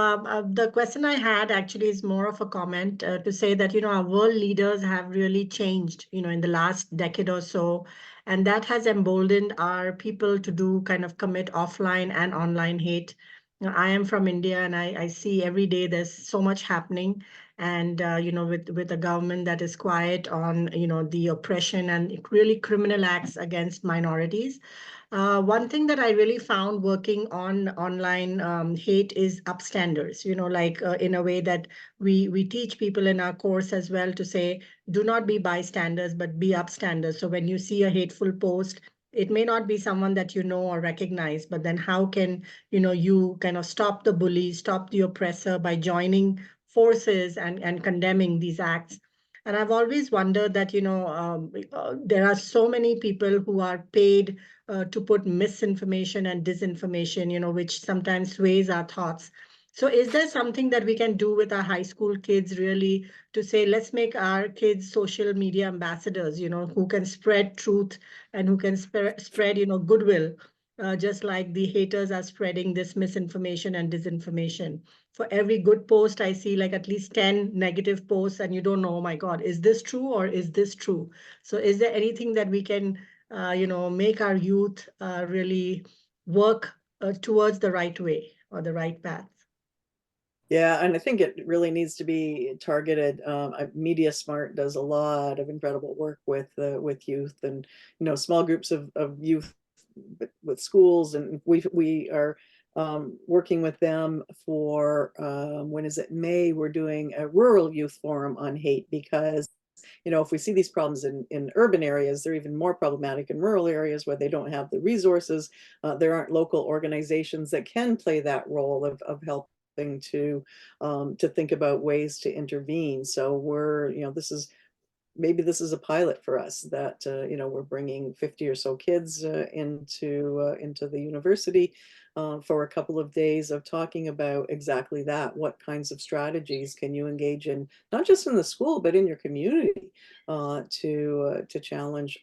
Speaker 4: the question I had actually is more of a comment to say that, our world leaders have really changed, in the last decade or so. And that has emboldened our people to do kind of commit offline and online hate. I am from India and I see every day there's so much happening. And, with a government that is quiet on, the oppression and really criminal acts against minorities. One thing that I really found working on online hate is upstanders, like in a way that we teach people in our course as well to say, do not be bystanders, but be upstanders. So when you see a hateful post, it may not be someone that you know or recognize, but then how can, you kind of stop the bully, stop the oppressor by joining forces and condemning these acts. And I've always wondered that, there are so many people who are paid to put misinformation and disinformation, which sometimes sways our thoughts. So is there something that we can do with our high school kids really to say, let's make our kids social media ambassadors, who can spread truth and who can spread, goodwill, just like the haters are spreading this misinformation and disinformation. For every good post, I see like at least 10 negative posts, and you don't know, oh my God, is this true or is this true? So is there anything that we can make our youth really work towards the right way or the right path?
Speaker 3: Yeah, and I think it really needs to be targeted. Media Smart does a lot of incredible work with youth and small groups of youth with schools, and we are working with them for when is it May? We're doing a rural youth forum on hate because if we see these problems in urban areas, they're even more problematic in rural areas where they don't have the resources. There aren't local organizations that can play that role of helping to think about ways to intervene. So maybe this is a pilot for us that we're bringing 50 or so kids into the university for a couple of days of talking about exactly that. What kinds of strategies can you engage in, not just in the school, but in your community to challenge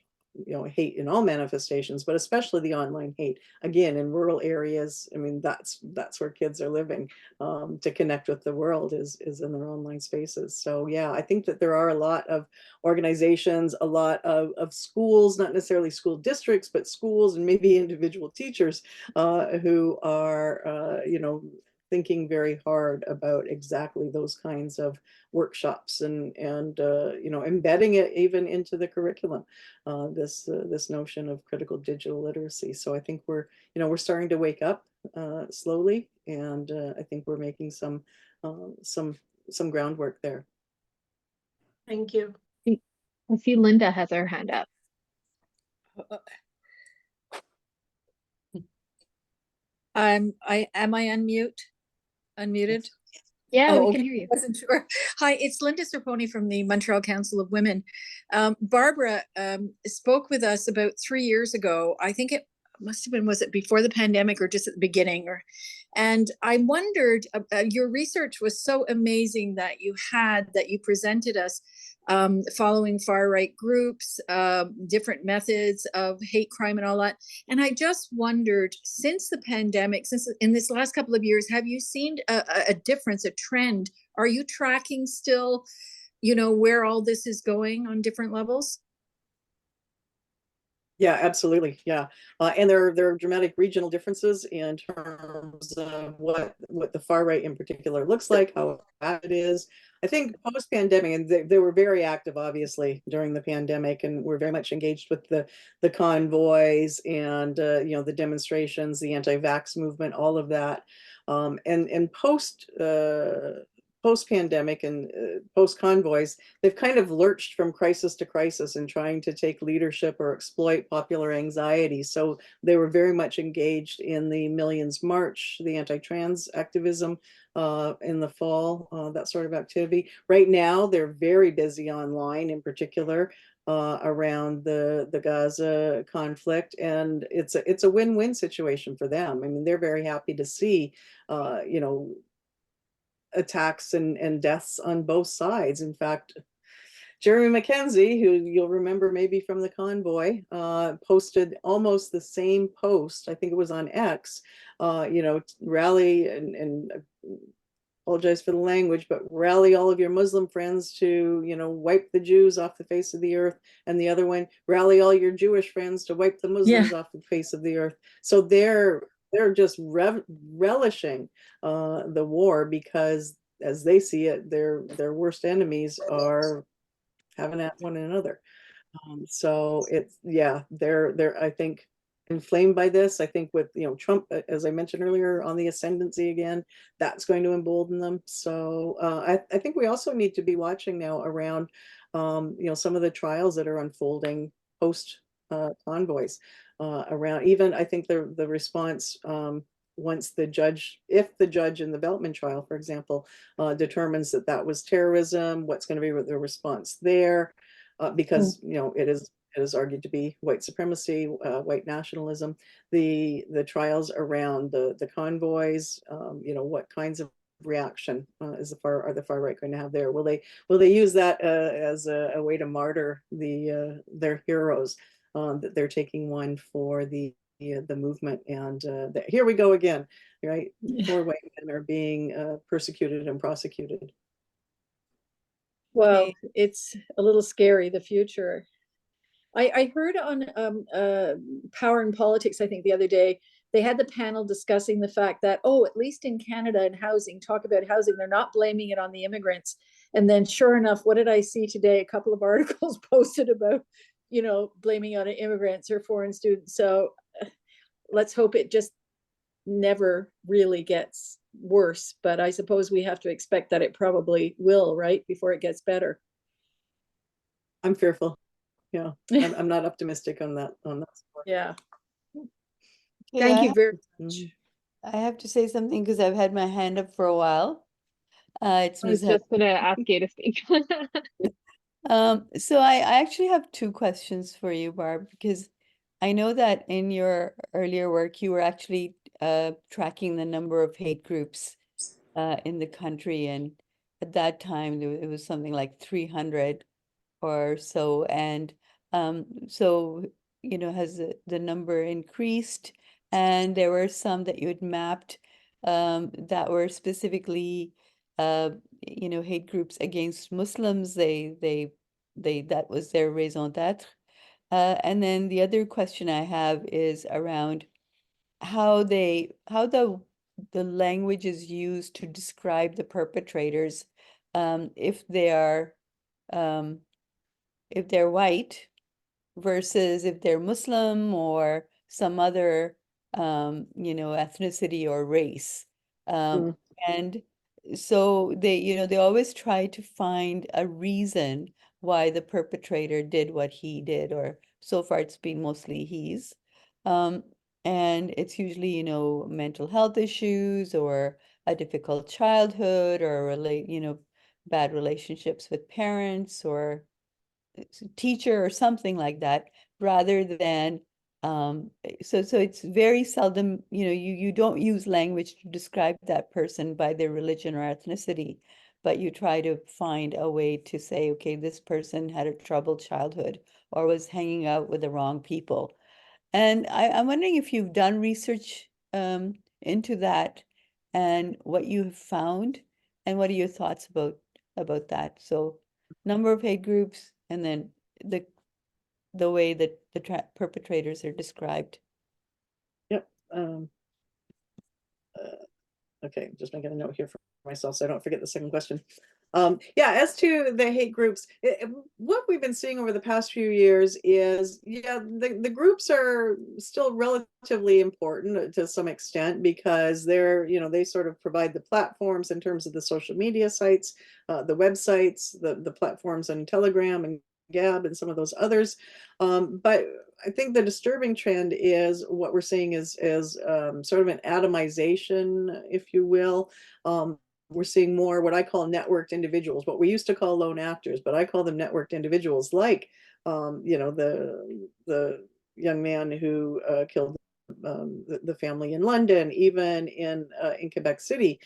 Speaker 3: hate in all manifestations, but especially the online hate. Again, in rural areas, I mean, that's where kids are living. To connect with the world is in their online spaces. So yeah, I think that there are a lot of organizations, a lot of schools, not necessarily school districts, but schools and maybe individual teachers who are, thinking very hard about exactly those kinds of workshops and embedding it even into the curriculum. This notion of critical digital literacy. So I think we're starting to wake up slowly, and I think we're making some groundwork there.
Speaker 4: Thank you.
Speaker 2: I see Linda has her hand up.
Speaker 5: Am I unmuted?
Speaker 2: Yeah,
Speaker 5: Oh,
Speaker 2: we
Speaker 5: okay.
Speaker 2: can hear you.
Speaker 5: I wasn't sure. Hi, it's Linda Serponi from the Montreal Council of Women. Barbara spoke with us about 3 years ago. I think it must have been, was it before the pandemic or just at the beginning? And I wondered, your research was so amazing that you presented us following far right groups, different methods of hate crime and all that. And I just wondered, since the pandemic, since in this last couple of years, have you seen a difference, a trend? Are you tracking still where all this is going on different levels?
Speaker 3: Yeah, absolutely. Yeah. And there are dramatic regional differences in terms of what the far right in particular looks like, how bad it is. I think post-pandemic, and they were very active, obviously, during the pandemic, and we're very much engaged with the convoys and the demonstrations, the anti-vax movement, all of that. And post-pandemic and post-convoys, they've kind of lurched from crisis to crisis in trying to take leadership or exploit popular anxiety. So they were very much engaged in the Millions March, the anti-trans activism in the fall, that sort of activity. Right now, they're very busy online, in particular, around the Gaza conflict, and it's a win-win situation for them. I mean, they're very happy to see, attacks and deaths on both sides. In fact, Jeremy McKenzie, who you'll remember maybe from the convoy, posted almost the same post. I think it was on X. Rally and apologize for the language, but rally all of your Muslim friends to, wipe the Jews off the face of the earth. And the other one, rally all your Jewish friends to wipe the Muslims off the face of the earth. So they're just relishing the war because, as they see it, their worst enemies are having at one another. So they're I think inflamed by this. I think with Trump, as I mentioned earlier, on the ascendancy again, that's going to embolden them. So I think we also need to be watching now around some of the trials that are unfolding post convoys, around even I think the response, once if the judge in the Veltman trial, for example, determines that was terrorism, what's going to be the response there, because it is argued to be white supremacy, white nationalism. The trials around the convoys, what kinds of reaction are the far right going to have there? Will they use that as a way to martyr their heroes, that they're taking one for the movement? And here we go again, right? Poor white men are being persecuted and prosecuted.
Speaker 5: Well, it's a little scary, the future. I heard on Power and Politics, I think the other day, they had the panel discussing the fact that, at least in Canada and housing, talk about housing, they're not blaming it on the immigrants. And then sure enough, what did I see today? A couple of articles posted about, blaming on immigrants or foreign students. So let's hope it just never really gets worse. But I suppose we have to expect that it probably will, right, before it gets better.
Speaker 3: I'm fearful. Yeah, I'm not optimistic on that.
Speaker 5: Yeah.
Speaker 1: Okay,
Speaker 5: Thank you very much.
Speaker 1: I have to say something because I've had my hand up for a while. It's
Speaker 2: I was just going to ask you to speak.
Speaker 1: So I actually have two questions for you, Barb, because I know that in your earlier work, you were actually tracking the number of hate groups in the country. And at that time, it was something like 300 or so. And so, has the number increased? And there were some that you had mapped that were specifically hate groups against Muslims. That was their raison d'être. And then the other question I have is around how the language is used to describe the perpetrators, if they're white versus if they're Muslim or some other ethnicity or race. And so they always try to find a reason why the perpetrator did what he did, or so far it's been mostly he's. And it's usually, mental health issues or a difficult childhood or bad relationships with parents or teacher or something like that, rather than so it's very seldom, you don't use language to describe that person by their religion or ethnicity, but you try to find a way to say, okay, this person had a troubled childhood or was hanging out with the wrong people. And I'm wondering if you've done research into that and what you have found, and what are your thoughts about that? So number of hate groups, and then the way that the perpetrators are described.
Speaker 3: Yep. Okay, just making a note here for myself so I don't forget the second question. Yeah, as to the hate groups, what we've been seeing over the past few years is, yeah, the groups are still relatively important to some extent because they're, they sort of provide the platforms in terms of the social media sites, the websites, the platforms on Telegram and Gab and some of those others. But I think the disturbing trend is what we're seeing is sort of an atomization, if you will. We're seeing more what I call networked individuals, what we used to call lone actors, but I call them networked individuals, like the young man who killed the family in London, even in Quebec City.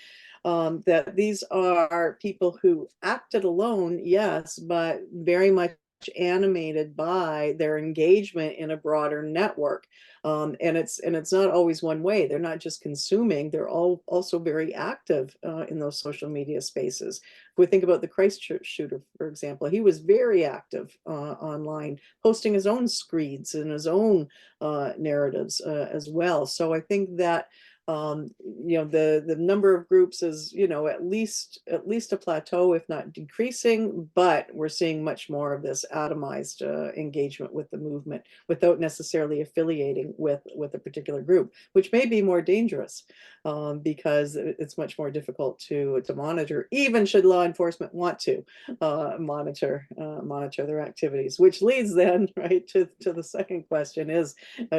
Speaker 3: That these are people who acted alone, yes, but very much animated by their engagement in a broader network. And it's not always one way. They're not just consuming, they're all also very active in those social media spaces. If we think about the Christchurch shooter, for example, he was very active online, posting his own screeds and his own narratives as well. So I think that the number of groups is, at least a plateau, if not decreasing, but we're seeing much more of this atomized engagement with the movement without necessarily affiliating with a particular group, which may be more dangerous because it's much more difficult to monitor, even should law enforcement want to monitor their activities, which leads then right to the second question is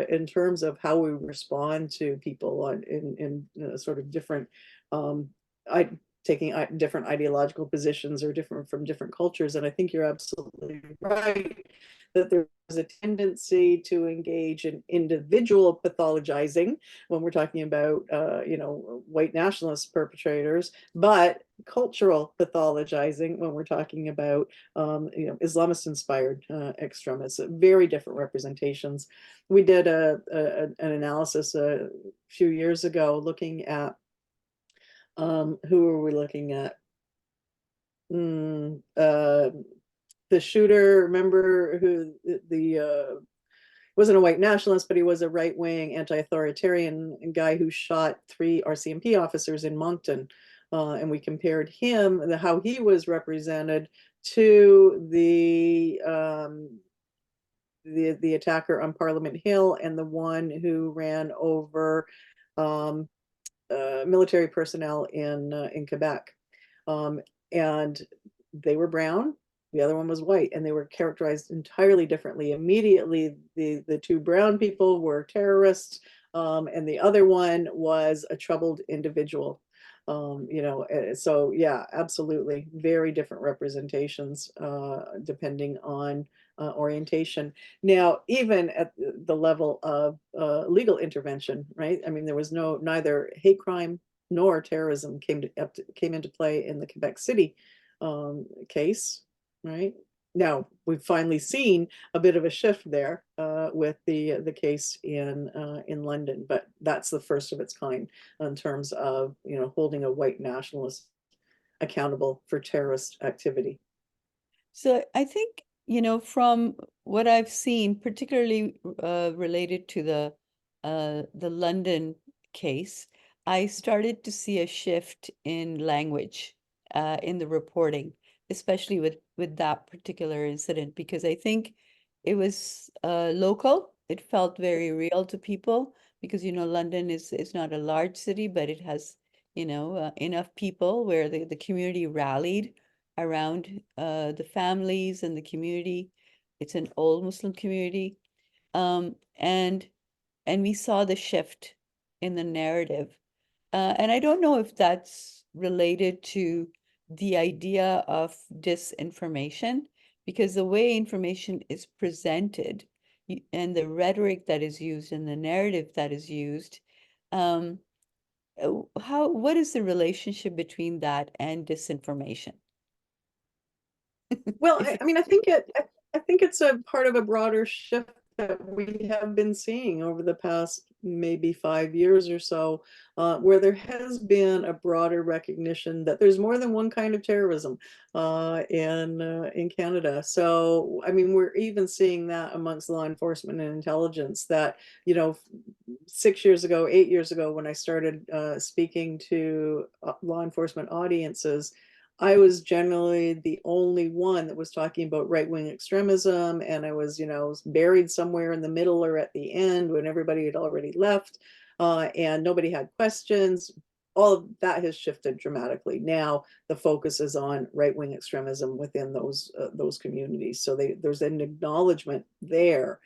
Speaker 3: in terms of how we respond to people in sort of different taking different ideological positions or different from different cultures. And I think you're absolutely right that there's a tendency to engage in individual pathologizing when we're talking about white nationalist perpetrators, but cultural pathologizing when we're talking about Islamist inspired extremists. Very different representations. We did an analysis a few years ago looking at who were we looking at? The shooter, remember who wasn't a white nationalist, but he was a right-wing anti-authoritarian guy who shot 3 RCMP officers in Moncton. And we compared him, how he was represented to the attacker on Parliament Hill and the one who ran over military personnel in Quebec. And they were brown, the other one was white, and they were characterized entirely differently. Immediately, the 2 brown people were terrorists, and the other one was a troubled individual. So yeah, absolutely, very different representations depending on orientation. Now, even at the level of legal intervention, right? I mean, there was neither hate crime nor terrorism came into play in the Quebec City case, right? Now we've finally seen a bit of a shift there with the case in London, but that's the first of its kind in terms of holding a white nationalist accountable for terrorist activity.
Speaker 1: So I think from what I've seen, particularly related to the London case, I started to see a shift in language in the reporting, especially with that particular incident, because I think it was local. It felt very real to people because London is not a large city, but it has enough people where the community rallied around the families and the community. It's an old Muslim community, and we saw the shift in the narrative. And I don't know if that's related to the idea of disinformation, because the way information is presented and the rhetoric that is used and the narrative that is used, what is the relationship between that and disinformation?
Speaker 3: Well, I mean, I think it's a part of a broader shift that we have been seeing over the past maybe 5 years or so, where there has been a broader recognition that there's more than one kind of terrorism in Canada. So, I mean, we're even seeing that amongst law enforcement and intelligence that, 6 years ago, 8 years ago, when I started speaking to law enforcement audiences, I was generally the only one that was talking about right-wing extremism, and I was, buried somewhere in the middle or at the end when everybody had already left, and nobody had questions. All of that has shifted dramatically. Now the focus is on right-wing extremism within those communities. So there's an acknowledgement there.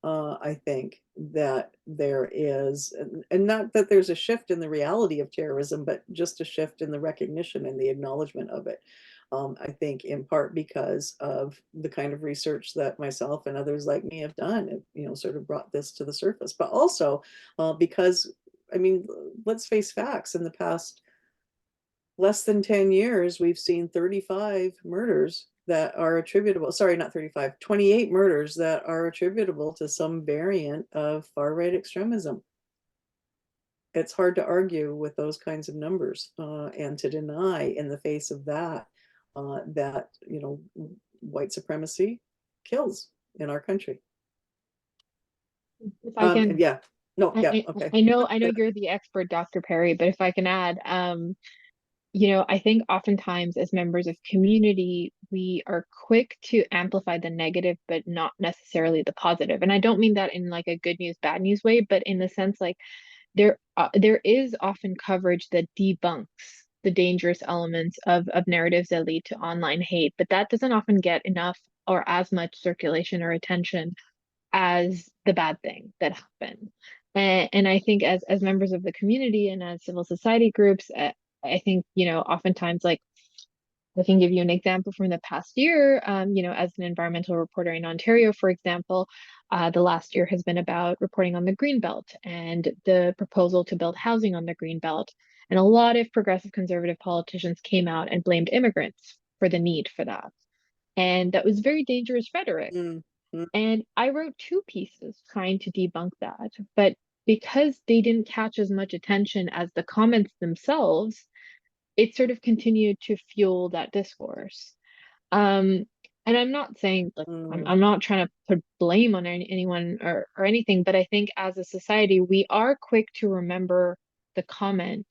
Speaker 3: I think that there is, and not that there's a shift in the reality of terrorism, but just a shift in the recognition and the acknowledgement of it. I think in part because of the kind of research that myself and others like me have done, sort of brought this to the surface, but also because, I mean, let's face facts, in the past less than 10 years, we've seen 35 murders that are attributable, sorry, not 35, 28 murders that are attributable to some variant of far-right extremism. It's hard to argue with those kinds of numbers and to deny in the face of that, that, white supremacy kills in our country.
Speaker 2: If I can,
Speaker 3: Yeah, no, yeah,
Speaker 2: I,
Speaker 3: okay.
Speaker 2: I know you're the expert, Dr. Perry, but if I can add, I think oftentimes as members of community, we are quick to amplify the negative, but not necessarily the positive. And I don't mean that in like a good news, bad news way, but in the sense like there is often coverage that debunks the dangerous elements of narratives that lead to online hate, but that doesn't often get enough or as much circulation or attention as the bad thing that happened. And I think as members of the community and as civil society groups, I think, oftentimes, like, I can give you an example from the past year. As an environmental reporter in Ontario, for example, the last year has been about reporting on the Greenbelt and the proposal to build housing on the Greenbelt. And a lot of progressive conservative politicians came out and blamed immigrants for the need for that. And that was very dangerous rhetoric.
Speaker 3: Mm, mm,
Speaker 2: And I wrote two pieces trying to debunk that. But because they didn't catch as much attention as the comments themselves, it sort of continued to fuel that discourse. And I'm not saying, like,
Speaker 3: mm,
Speaker 2: I'm not trying to put blame on anyone or anything, but I think as a society, we are quick to remember the comment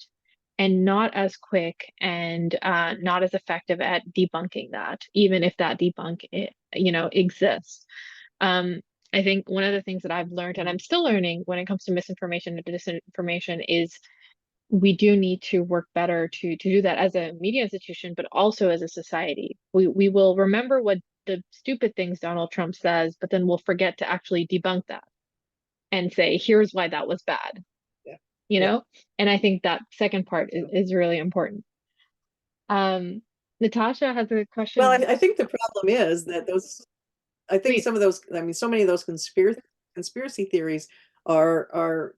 Speaker 2: and not as quick and not as effective at debunking that, even if that exists. Um, I think one of the things that I've learned, and I'm still learning when it comes to misinformation and disinformation, is we do need to work better to do that as a media institution, but also as a society. We will remember what the stupid things Donald Trump says, but then we'll forget to actually debunk that and say, here's why that was bad.
Speaker 3: yeah,
Speaker 2: You
Speaker 3: yeah.
Speaker 2: know? And I think that second part is really important. Natasha has a
Speaker 3: Well,
Speaker 2: question.
Speaker 3: I think the problem is that I think
Speaker 2: Please.
Speaker 3: some of those, I mean, so many of those conspiracy theories are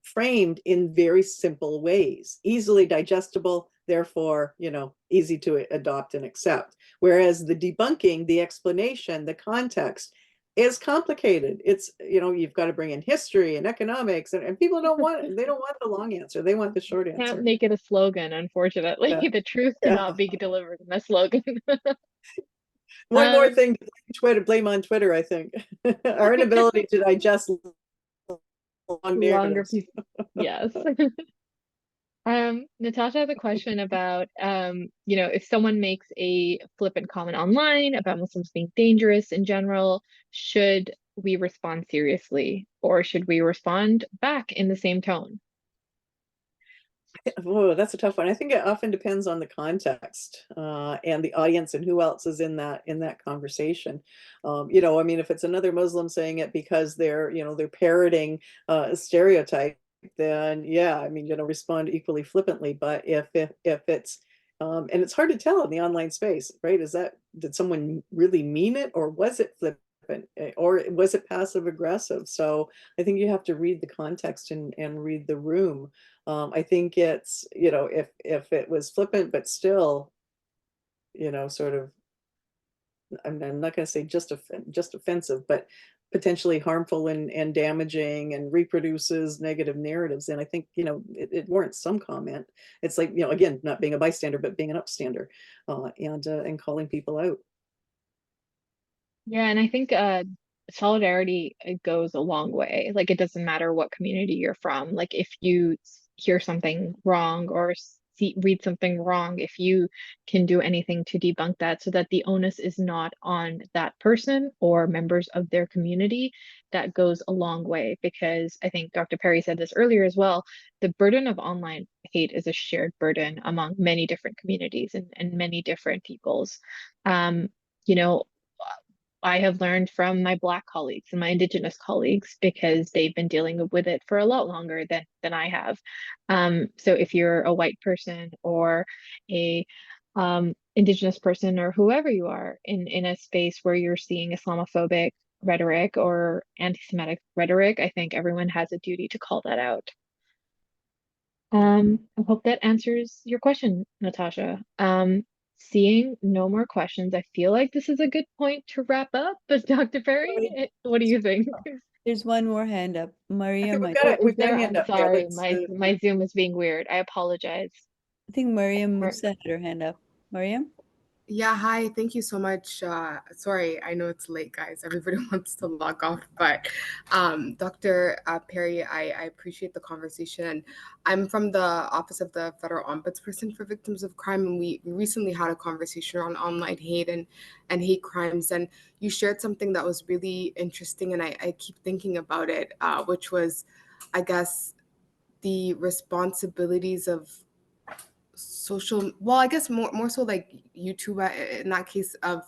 Speaker 3: framed in very simple ways, easily digestible, therefore, easy to adopt and accept. Whereas the debunking, the explanation, the context is complicated. It's, you've got to bring in history and economics, and people they don't want the long answer. They want the short
Speaker 2: Can't
Speaker 3: answer.
Speaker 2: make it a slogan, unfortunately.
Speaker 3: Yeah,
Speaker 2: The truth
Speaker 3: yeah.
Speaker 2: cannot be delivered in a slogan.
Speaker 3: One more
Speaker 2: Um,
Speaker 3: thing to blame on Twitter, I think. Our inability to digest long
Speaker 2: Longer
Speaker 3: narratives.
Speaker 2: piece. Yes. Natasha has a question about, if someone makes a flippant comment online about Muslims being dangerous in general, should we respond seriously or should we respond back in the same tone?
Speaker 3: Oh, that's a tough one. I think it often depends on the context and the audience and who else is in that conversation. I mean, if it's another Muslim saying it because they're parroting a stereotype, then yeah, I mean, respond equally flippantly. But if it's and it's hard to tell in the online space, right? Did someone really mean it, or was it flippant? Or was it passive aggressive? So I think you have to read the context and read the room. I think it's, if it was flippant, but still, sort of, I'm not going to say just offensive, but potentially harmful and damaging and reproduces negative narratives, then I think, it warrants some comment. It's like, again, not being a bystander, but being an upstander, and calling people out.
Speaker 2: Yeah, and I think solidarity goes a long way. Like it doesn't matter what community you're from. Like if you hear something wrong or read something wrong, if you can do anything to debunk that so that the onus is not on that person or members of their community, that goes a long way. Because I think Dr. Perry said this earlier as well, the burden of online hate is a shared burden among many different communities and many different peoples. You know, I have learned from my Black colleagues and my Indigenous colleagues because they've been dealing with it for a lot longer than I have. So if you're a white person or a Indigenous person or whoever you are in a space where you're seeing Islamophobic rhetoric or anti-Semitic rhetoric, I think everyone has a duty to call that out. I hope that answers your question, Natasha. Seeing no more questions, I feel like this is a good point to wrap up. But Dr. Perry, what do you think?
Speaker 1: There's one more hand up. Maria,
Speaker 3: We've got
Speaker 2: Is
Speaker 3: a
Speaker 2: there?
Speaker 3: hand
Speaker 2: I'm
Speaker 3: up there.
Speaker 2: sorry,
Speaker 3: Let's,
Speaker 2: my Zoom is being weird. I apologize.
Speaker 1: I think Mariam
Speaker 2: Mar-
Speaker 1: Musa had her hand up. Mariam?
Speaker 6: Yeah, hi. Thank you so much. Sorry, I know it's late, guys. Everybody wants to log off, but Dr. Perry, I appreciate the conversation. I'm from the Office of the Federal Ombudsperson for Victims of Crime, and we recently had a conversation on online hate and hate crimes. And you shared something that was really interesting, and I keep thinking about it, which was, I guess, the responsibilities of social, well, I guess more so like YouTube, in that case, of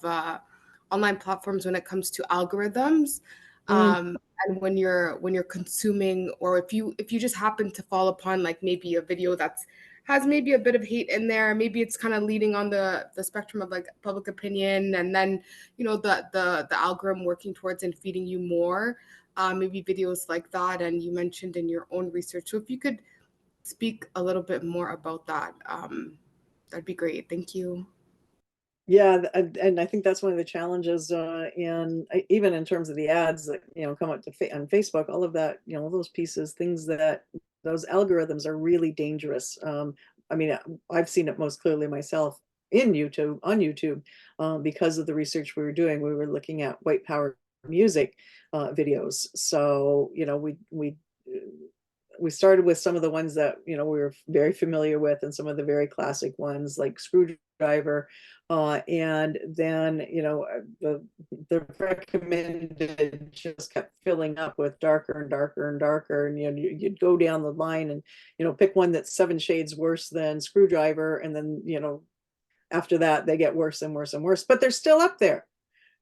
Speaker 6: online platforms when it comes to algorithms. And when you're consuming, or if you just happen to fall upon like maybe a video that's has maybe a bit of hate in there, maybe it's kind of leading on the spectrum of like public opinion, and then the algorithm working towards and feeding you more maybe videos like that. And you mentioned in your own research, so if you could speak a little bit more about that, that'd be great. Thank you.
Speaker 3: Yeah, and I think that's one of the challenges, even in terms of the ads that come up on Facebook, all of that, all those pieces, things that those algorithms are really dangerous. I mean, I've seen it most clearly myself on YouTube, because of the research we were doing. We were looking at white power music videos, so we started with some of the ones that we were very familiar with, and some of the very classic ones like Screwdriver, and then the recommended just kept filling up with darker and darker and darker, and you'd go down the line and pick one that's 7 shades worse than Screwdriver, and then after that they get worse and worse and worse, but they're still up there,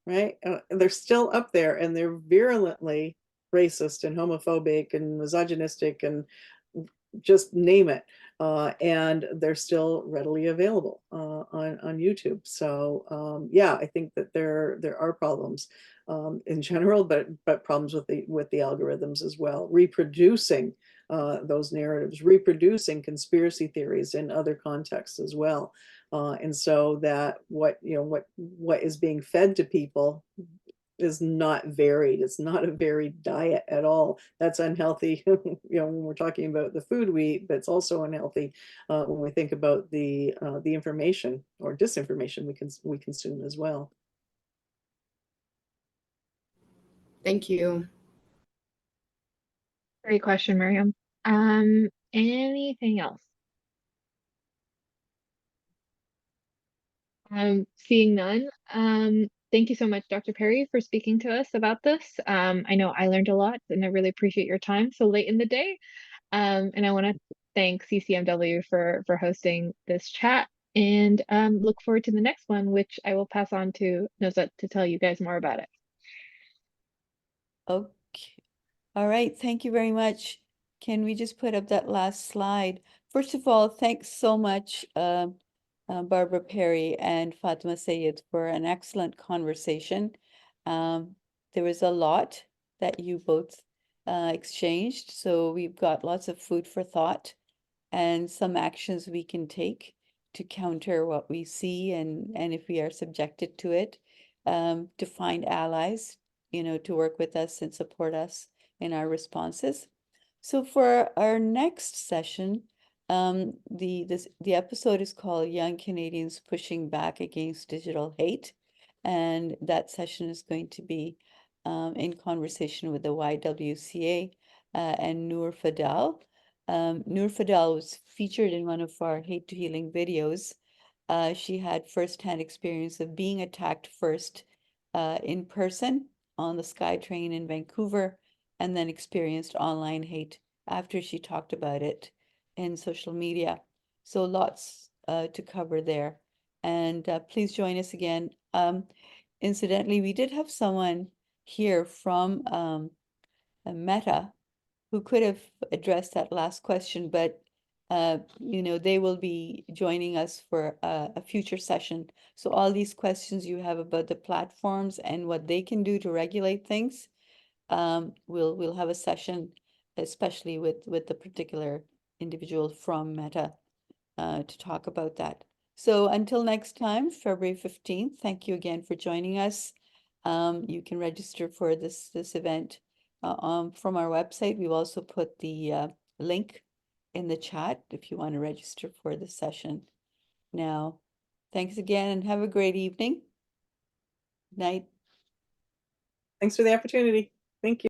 Speaker 3: right? They're still up there, and they're virulently racist and homophobic and misogynistic and just name it, and they're still readily available on YouTube. So yeah, I think that there are problems in general, but problems with the algorithms as well, reproducing those narratives, reproducing conspiracy theories in other contexts as well. And so that what is being fed to people is not varied. It's not a varied diet at all. That's unhealthy, when we're talking about the food we eat, but it's also unhealthy when we think about the information or disinformation we consume as well.
Speaker 6: Thank you.
Speaker 2: Great question, Miriam. Anything else? Seeing none. Thank you so much, Dr. Perry, for speaking to us about this. I know I learned a lot, and I really appreciate your time so late in the day. And I want to thank CCMW for hosting this chat, and look forward to the next one, which I will pass on to Nozat to tell you guys more about it.
Speaker 1: Okay. All right. Thank you very much. Can we just put up that last slide? First of all, thanks so much, Barbara Perry and Fatima Sayed, for an excellent conversation. There was a lot that you both exchanged, so we've got lots of food for thought and some actions we can take to counter what we see, and if we are subjected to it, to find allies, to work with us and support us in our responses. So for our next session, the episode is called Young Canadians Pushing Back Against Digital Hate. And that session is going to be in conversation with the YWCA and Noor Fadal. Noor Fadal was featured in one of our Hate to Healing videos. She had firsthand experience of being attacked first in person on the SkyTrain in Vancouver, and then experienced online hate after she talked about it in social media. So lots to cover there. And please join us again. Incidentally, we did have someone here from Meta who could have addressed that last question, but they will be joining us for a future session. So all these questions you have about the platforms and what they can do to regulate things, we'll have a session, especially with the particular individual from Meta, to talk about that. So until next time, February 15th, thank you again for joining us. You can register for this event from our website. We've also put the link in the chat if you want to register for the session. Now, thanks again and have a great evening. Night.
Speaker 3: Thanks for the opportunity. Thank you.